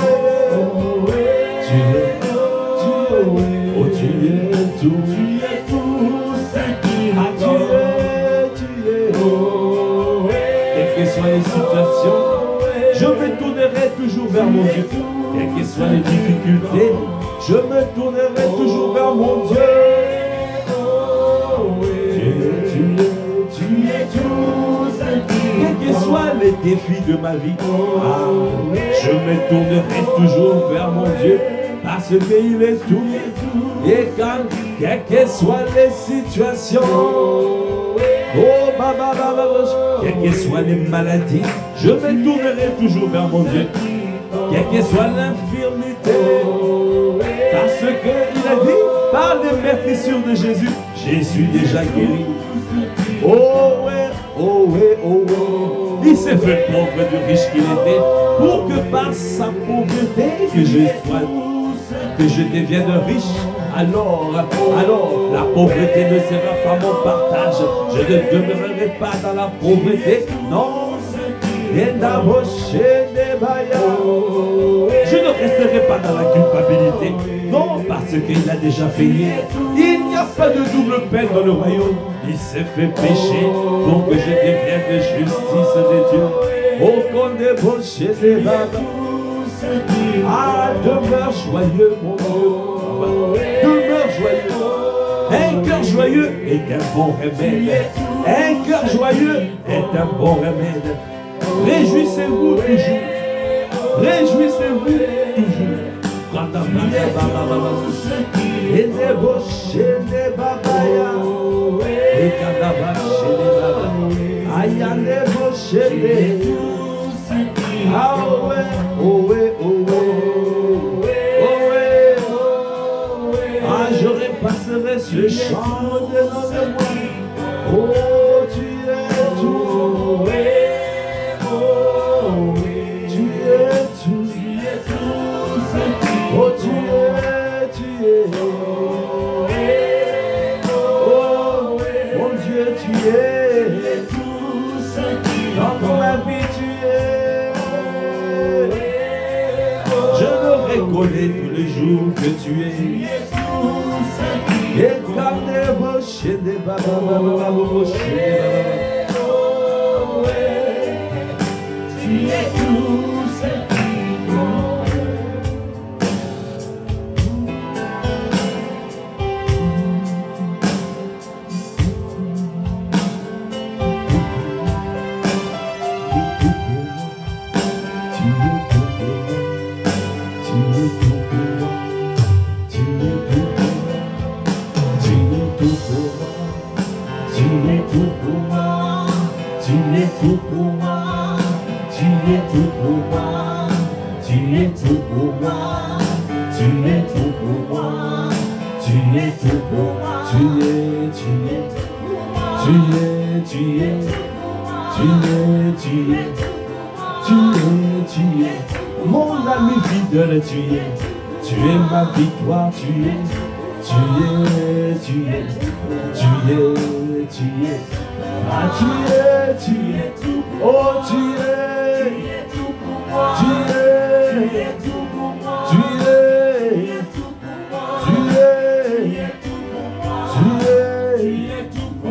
tout. Tu es tout ce qui compte. Tu es. Quelles que soient les situations, je me tournerai toujours vers mon Dieu. Quelles que soient les difficultés, je me tournerai toujours vers mon Dieu. Tu es tout ce qui compte. Quels que soient les défis de ma vie, je me tournerai toujours vers mon Dieu. Parce qu'il est tout. Et quand, quelles que soient les situations, quelles que soient les maladies, je me tournerai toujours vers mon Dieu. Quelle que soit l'infirmité, parce qu'il a dit, par les meurtrissures de Jésus, je suis déjà guéri. Oh ouais, oh ouais, oh ouais. Il s'est fait pauvre du riche qu'il était, pour que par sa pauvreté que je devienne riche. Alors, la pauvreté ne sera pas mon partage. Je ne demeurerai pas dans la pauvreté. Non. Je ne resterai pas dans la culpabilité. Non, parce qu'il a déjà payé. Il n'y a pas de double peine dans le royaume. Il s'est fait pécher pour que je devienne de justice de Dieu. Oh, qu'on débauche des babas. Ah, demeure joyeux, mon Dieu. Demeure joyeux. Un cœur joyeux est un bon remède. Un cœur joyeux est un bon remède. Réjouissez-vous toujours. Réjouissez-vous toujours. Quand on et débauché des babaya. Et quand on aïe, débauché des. Ah ouais, oh ouais, oh ouais, oh ouais. Ah, je repasserai ce chant de notre moi. Oh, tu es tout. Oh, tu es, oh, mon Dieu, tu es, dans ma vie tu es, je le reconnais tous les jours que tu es, et quand les rochers des babas, tu es tout ce qui compte. Tu es mon ami fidèle, tu es ma victoire, tu es, ah tu es, oh tu es,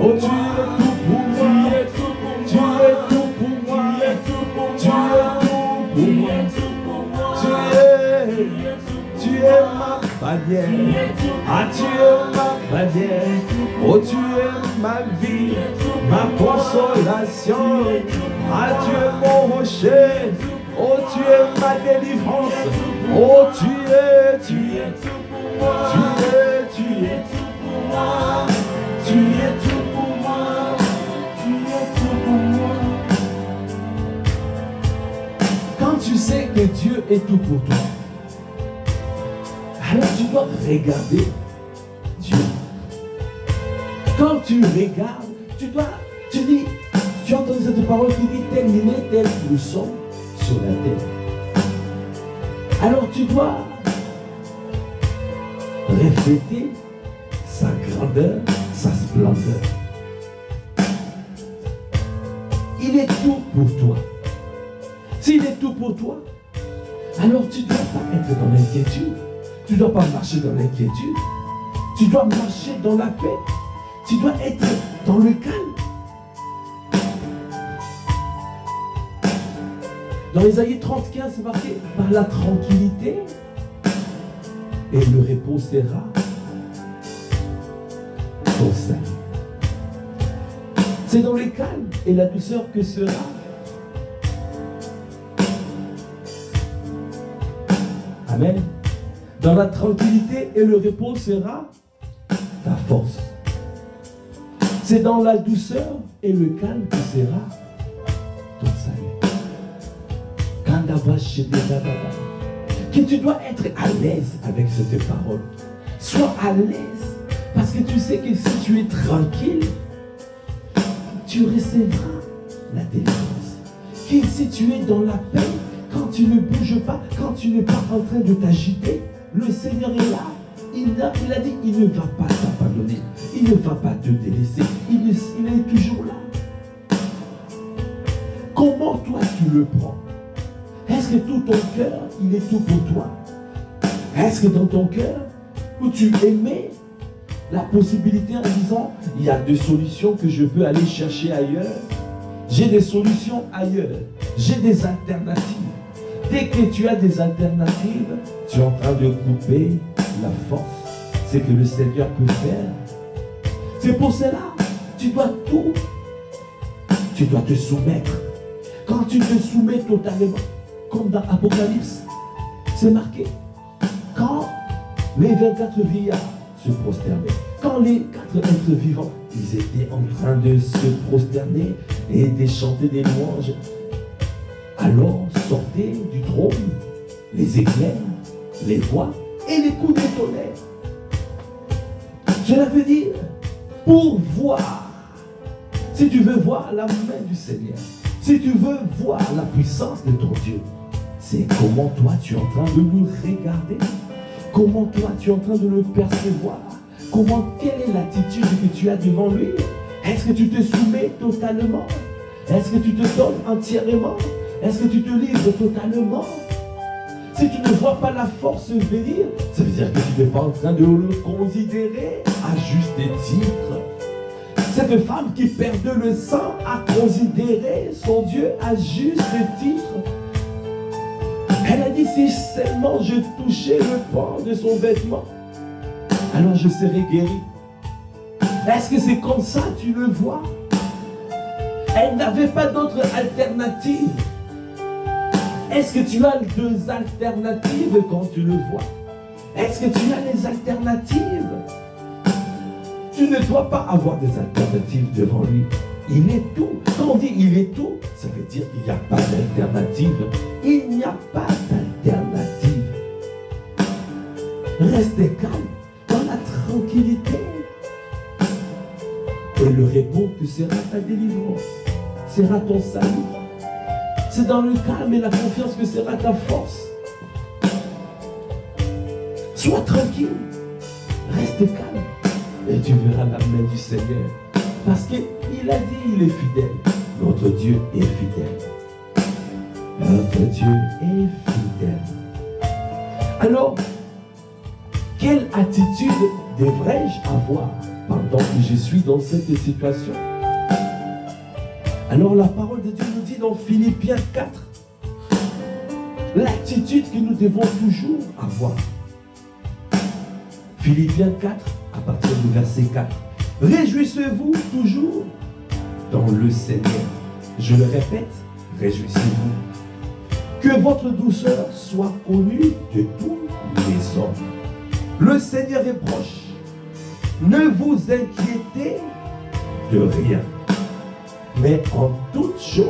oh tu es tout pour moi, tu es tout pour moi, tu es ma bannière, ah tu es ma bannière, oh tu es ma vie, ma consolation, ah tu es mon rocher, oh tu es ma délivrance, oh tu es tout pour moi, tu es tout pour moi, tu es tout pour moi. Quand tu sais que Dieu est tout pour toi, alors tu dois regarder Dieu. Quand tu regardes, tu dis, tu entends cette parole qui dit terminé tel que nous sommes sur la terre. Alors tu dois refléter sa grandeur, sa splendeur. Il est tout pour toi. S'il est tout pour toi, alors tu ne dois pas être dans l'inquiétude. Tu ne dois pas marcher dans l'inquiétude. Tu dois marcher dans la paix. Tu dois être dans le calme. Dans Ésaïe 30:15, c'est marqué par la tranquillité et le repos sera ton salut. C'est dans le calme et la douceur que sera Amen. Dans la tranquillité et le repos sera ta force. C'est dans la douceur et le calme que sera ton salut. Que tu dois être à l'aise avec cette parole. Sois à l'aise. Parce que tu sais que si tu es tranquille, tu recevras la délivrance. Que si tu es dans la paix, quand tu ne bouges pas, quand tu n'es pas en train de t'agiter, le Seigneur est là. Il a dit, il ne va pas t'abandonner. Il ne va pas te délaisser. Il est toujours là. Comment toi tu le prends? Est-ce que tout ton cœur, il est tout pour toi? Est-ce que dans ton cœur, où tu aimais la possibilité en disant, il y a des solutions que je peux aller chercher ailleurs. J'ai des solutions ailleurs. J'ai des alternatives. Dès que tu as des alternatives, tu es en train de couper la force. C'est que le Seigneur peut faire. C'est pour cela, tu dois tout. Tu dois te soumettre. Quand tu te soumets totalement, comme dans Apocalypse, c'est marqué. Quand les 24 vieillards se prosternaient, quand les 4 êtres vivants, ils étaient en train de se prosterner et de chanter des louanges, alors sortaient du trône les éclairs, les voix et les coups de tonnerre. Cela veut dire, pour voir, si tu veux voir la main du Seigneur, si tu veux voir la puissance de ton Dieu, c'est comment toi tu es en train de le regarder, comment toi tu es en train de le percevoir, quelle est l'attitude que tu as devant lui. Est-ce que tu te soumets totalement? Est-ce que tu te donnes entièrement? Est-ce que tu te livres totalement? Si tu ne vois pas la force venir, ça veut dire que tu n'es pas en train de le considérer à juste titre. Cette femme qui perdait le sang a considéré son Dieu à juste titre. Elle a dit, si seulement je touchais le pan de son vêtement, alors je serai guéri. Est-ce que c'est comme ça que tu le vois? Elle n'avait pas d'autre alternative. Est-ce que tu as deux alternatives quand tu le vois? Est-ce que tu as les alternatives? Tu ne dois pas avoir des alternatives devant lui. Il est tout. Quand on dit il est tout, ça veut dire qu'il n'y a pas d'alternative. Il n'y a pas d'alternative. Restez calme, dans la tranquillité. Et le repos que sera ta délivrance, sera ton salut. C'est dans le calme et la confiance que sera ta force. Sois tranquille, reste calme, et tu verras la main du Seigneur. Parce qu'il a dit, il est fidèle. Notre Dieu est fidèle. Notre Dieu est fidèle. Alors, quelle attitude devrais-je avoir pendant que je suis dans cette situation? Alors la parole de Dieu nous dit dans Philippiens 4, l'attitude que nous devons toujours avoir. Philippiens 4, à partir du verset 4. Réjouissez-vous toujours dans le Seigneur. Je le répète, réjouissez-vous. Que votre douceur soit connue de tous les hommes. Le Seigneur est proche. Ne vous inquiétez de rien. Mais en toutes choses,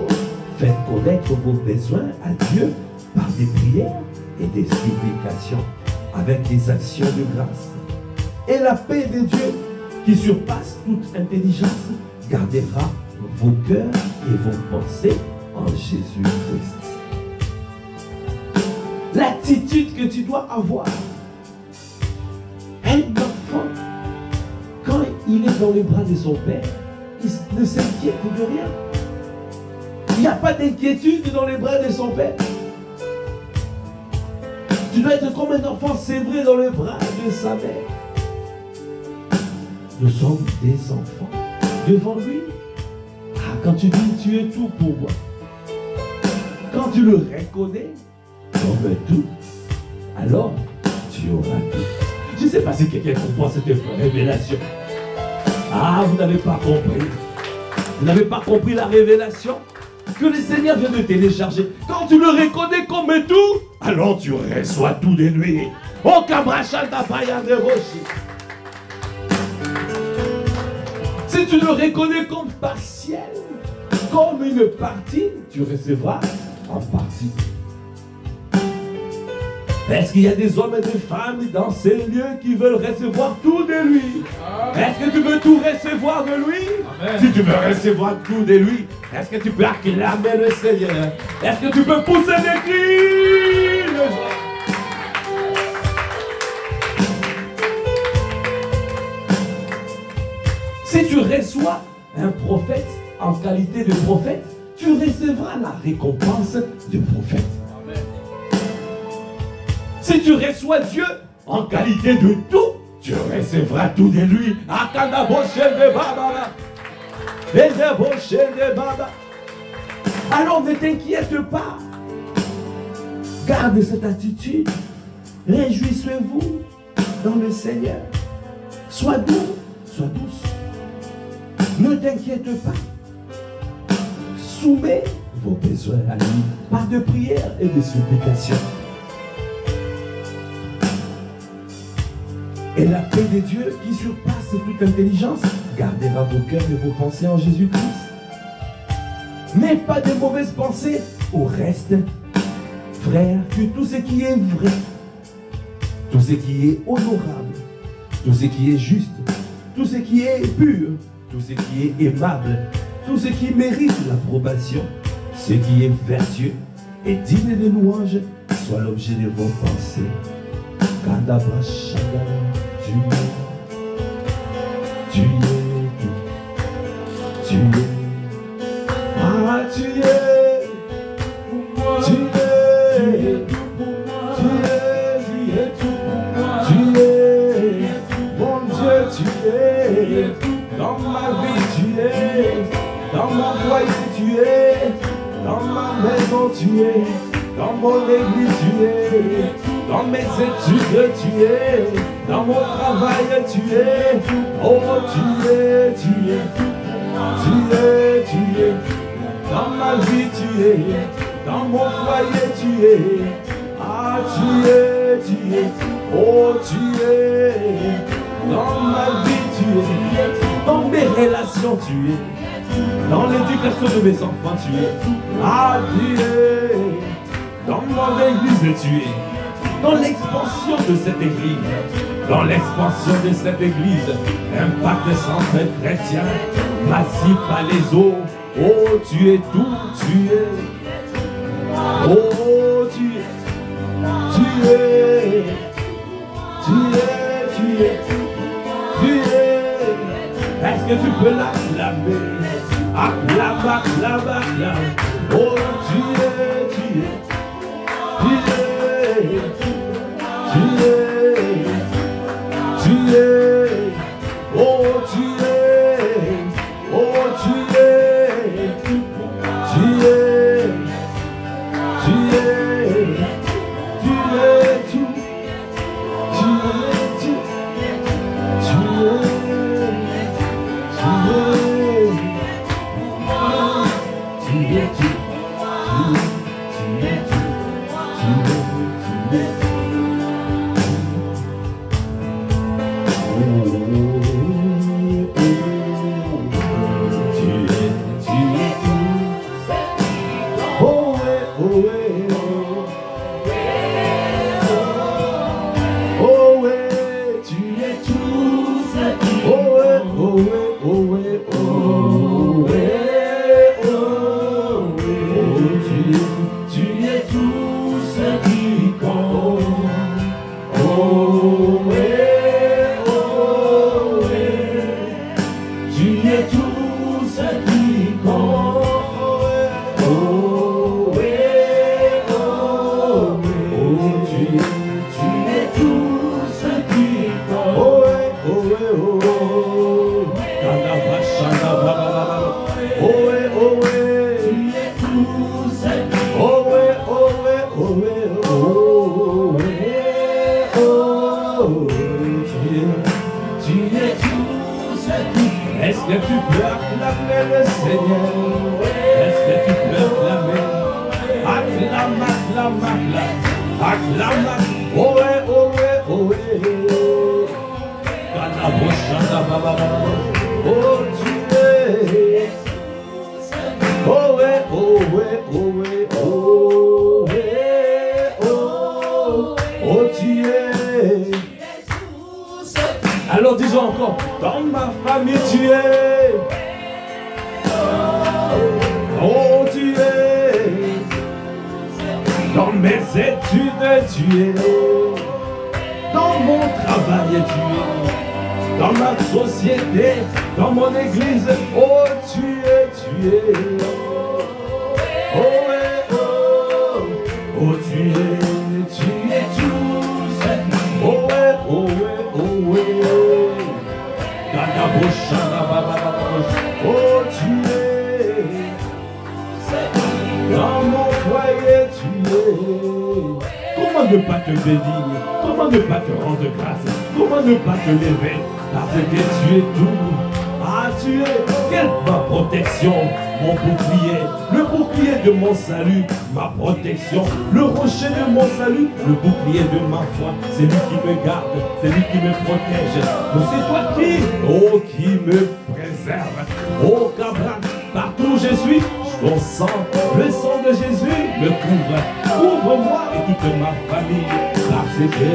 faites connaître vos besoins à Dieu par des prières et des supplications, avec des actions de grâce. Et la paix de Dieu, qui surpasse toute intelligence, gardera vos cœurs et vos pensées en Jésus-Christ. L'attitude que tu dois avoir. Un enfant, quand il est dans les bras de son père, il ne s'inquiète de rien. Il n'y a pas d'inquiétude dans les bras de son père. Tu dois être comme un enfant sévré dans les bras de sa mère. Nous sommes des enfants devant lui. Ah, quand tu dis tu es tout pour moi, quand tu le reconnais comme tout, alors tu auras tout. Je ne sais pas si quelqu'un comprend cette révélation. Ah, vous n'avez pas compris. Vous n'avez pas compris la révélation que le Seigneur vient de télécharger. Quand tu le reconnais comme tout, alors tu reçois tout de lui. Oh, Kabrachanda Baya de Roshi. Si tu le reconnais comme partiel, comme une partie, tu recevras en partie. Est-ce qu'il y a des hommes et des femmes dans ces lieux qui veulent recevoir tout de lui? Est-ce que tu veux tout recevoir de lui? Amen. Si tu veux recevoir tout de lui, est-ce que tu peux acclamer le Seigneur? Est-ce que tu peux pousser des cris de joie? Si tu reçois un prophète en qualité de prophète, tu recevras la récompense du prophète. Si tu reçois Dieu en qualité de tout, tu recevras tout de lui. Alors ne t'inquiète pas. Garde cette attitude. Réjouissez-vous dans le Seigneur. Sois doux, sois douce. Ne t'inquiète pas. Soumets vos besoins à lui par de prières et de supplications. Et la paix de Dieu qui surpasse toute intelligence gardera vos cœurs et vos pensées en Jésus-Christ. N'aie pas de mauvaises pensées au reste. Frère, que tout ce qui est vrai, tout ce qui est honorable, tout ce qui est juste, tout ce qui est pur, tout ce qui est aimable, tout ce qui mérite l'approbation, ce qui est vertueux et digne de louange, soit l'objet de vos pensées. Tu es tout. Tu es. Ah, tu es pour moi. Tu es tout pour moi. Tu es tout pour moi. Tu es, mon Dieu, tu es. Dans ma vie, tu es. Dans mon foyer, tu es. Dans ma maison, tu es. Dans mon église, tu es. Dans mes études, tu es. Dans mon travail, tu es. Oh, tu es, tu es. Tu es, tu es. Dans ma vie, tu es. Dans mon foyer, tu es. Ah, tu es, tu es. Oh, tu es. Dans ma vie, tu es. Dans mes relations, tu es. Dans l'éducation de mes enfants, tu es. Ah, tu es. Dans mon église, tu es. Dans l'expansion de cette église, dans l'expansion de cette église. Impact Centre Chrétien, Massif à les eaux. Oh, tu es tout, tu es. Oh, tu es. Tu es. Tu es, tu es. Tu es. Est-ce que tu peux l'acclamer? Acclame, acclame, acclame. Oh, tu es, tu es. Tu es. Tu es. Tu es. Oh, tu es. Oh, tu es. Tu es. Tu es. Tu es tout. Est-ce que tu peux acclamer le Seigneur? Est-ce que tu peux acclamer? Acclame, acclame, acclame. Acclame, oh ouais, oh ouais, oh ouais. Oh tu es. Oh ouais, oh ouais, oh ouais, oh ouais, oh, oh tu es. Alors disons encore, dans ma famille tu es. Oh tu es. Dans mes études tu es. Dans mon travail tu es. Dans ma société, dans mon église, oh tu es. Oh ouais, oh, oh tu es tout. Oh ouais, oh ouais, oh ouais. Oh tu es. Dans mon foyer tu es. Comment ne pas te bénir? Comment ne pas te rendre grâce? Comment ne pas te lever? Parce que tu es tout. Ah tu es. Quelle ma protection, mon bouclier. Le bouclier de mon salut, ma protection. Le rocher de mon salut, le bouclier de ma foi. C'est lui qui me garde, c'est lui qui me protège. C'est toi qui me préserve. Oh Cabral, partout où je suis, ton sang, le sang de Jésus me couvre. Couvre-moi et toute ma famille. Parce que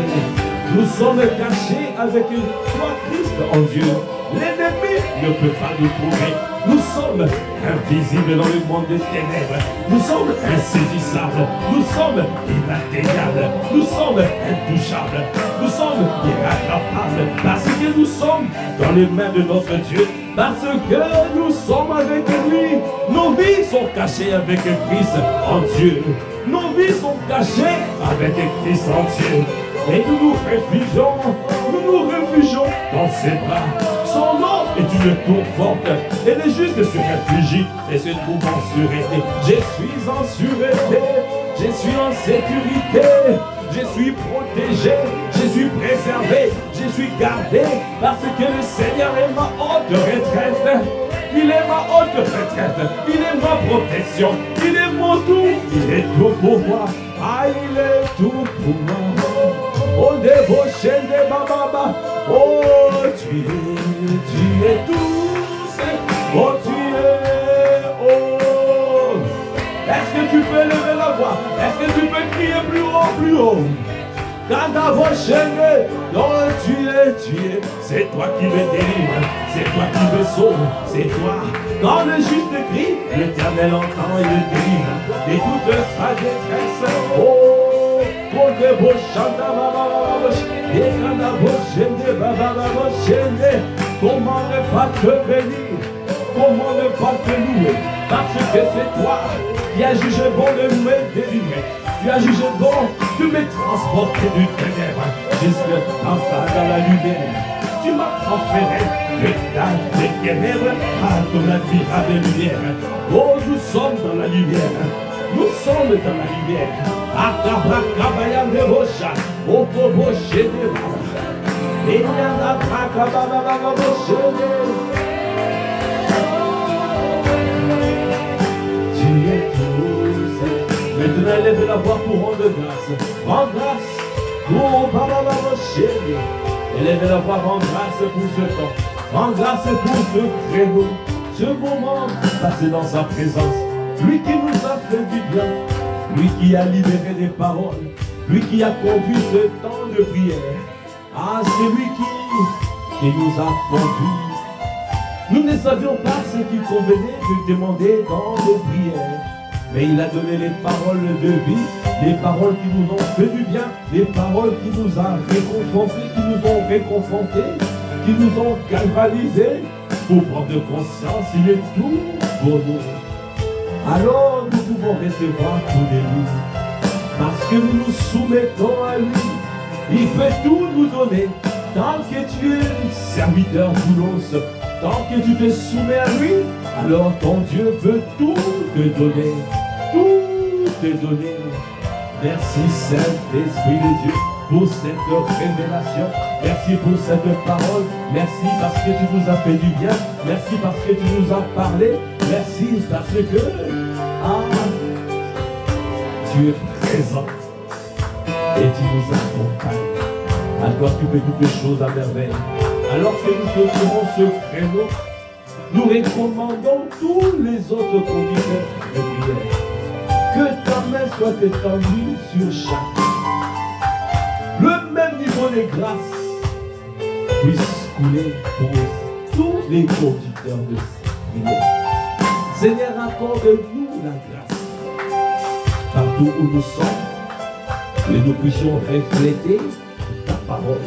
nous sommes cachés avec toi Christ en Dieu. L'ennemi ne peut pas nous trouver. Nous sommes invisibles dans le monde des ténèbres. Nous sommes insaisissables. Nous sommes inatteignables. Nous sommes intouchables. Nous sommes irrattrapables. Parce que nous sommes dans les mains de notre Dieu. Parce que nous sommes avec lui. Nos vies sont cachées avec Christ en Dieu. Nos vies sont cachées avec Christ en Dieu. Et nous nous réfugions dans ses bras. Son nom est une tour forte, et les justes se réfugient et se trouvent en sûreté. Je suis en sûreté, je suis en sécurité, je suis protégé, je suis préservé, je suis gardé, parce que le Seigneur est ma haute retraite. Il est ma haute retraite, il est ma protection, il est mon tout, il est tout pour moi. Ah, il est tout pour moi. Oh, débauché de Baba, oh, tu es tout, oh, tu es, oh. Est-ce que tu peux lever la voix? Est-ce que tu peux crier plus haut, plus haut? Quand ta voix chaînée, oh, tu es. tu es. C'est toi qui me délivres, c'est toi qui me sauves, c'est toi. Quand le juste crie, l'Éternel entend et le délivre de toute sa détresse. Oh, pour que vos chanta, et quand la voix chaîne, comment ne pas te bénir, comment ne pas te louer, parce que c'est toi qui as jugé bon de me délivrer. Tu as jugé bon de me transporter du ténèbre jusque dans la lumière. Tu m'as transféré de des ténèbres à ton admirable lumière. Oh, nous sommes dans la lumière. Nous sommes dans la lumière. Akabakabaya Nebosha, Okoboche Nebosha. Et il y en a Akabakaboshe. Tu es tous. Maintenant, lève la voix pour rendre grâce. Rends grâce. Oh, Babababoshe. Élève la voix, rends grâce pour ce temps. Rends grâce pour ce créneau. Ce moment passé dans sa présence. Lui qui nous a fait du bien. Lui qui a libéré des paroles, lui qui a conduit ce temps de prière. Ah, c'est lui qui nous a conduits. Nous ne savions pas ce qu'il convenait de demander dans nos prières. Mais il a donné les paroles de vie, les paroles qui nous ont fait du bien, les paroles qui nous ont réconfortés, qui nous ont réconfortés, qui nous ont galvanisés pour prendre conscience, il est tout pour nous. Alors nous pouvons recevoir tous les jours, parce que nous nous soumettons à lui. Il peut tout nous donner, tant que tu es serviteur doulos, tant que tu te soumets à lui, alors ton Dieu veut tout te donner, tout te donner. Merci Saint-Esprit de Dieu pour cette révélation, merci pour cette parole, merci parce que tu nous as fait du bien, merci parce que tu nous as parlé, merci parce que tu es présent et tu nous accompagnes. À toi tu fais toutes les choses à merveille. Alors que nous faisons ce créneau, nous recommandons tous les autres conducteurs de prière. Que ta main soit étendue sur chacun. Le même niveau de grâce puisse couler pour tous les conducteurs de prière. Seigneur, accorde-nous la grâce partout où nous sommes, que nous puissions refléter ta parole.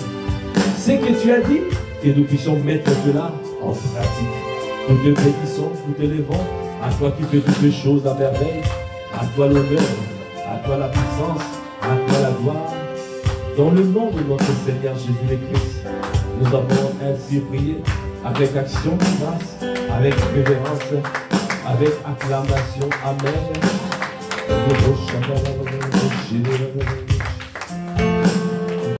Ce que tu as dit, que nous puissions mettre cela en pratique. Nous te bénissons, nous te levons, à toi qui fais toutes les choses à merveille, à toi l'honneur, à toi la puissance, à toi la gloire. Dans le nom de notre Seigneur Jésus-Christ, nous avons ainsi prié avec action de grâce, avec révérence, avec acclamation. Amen.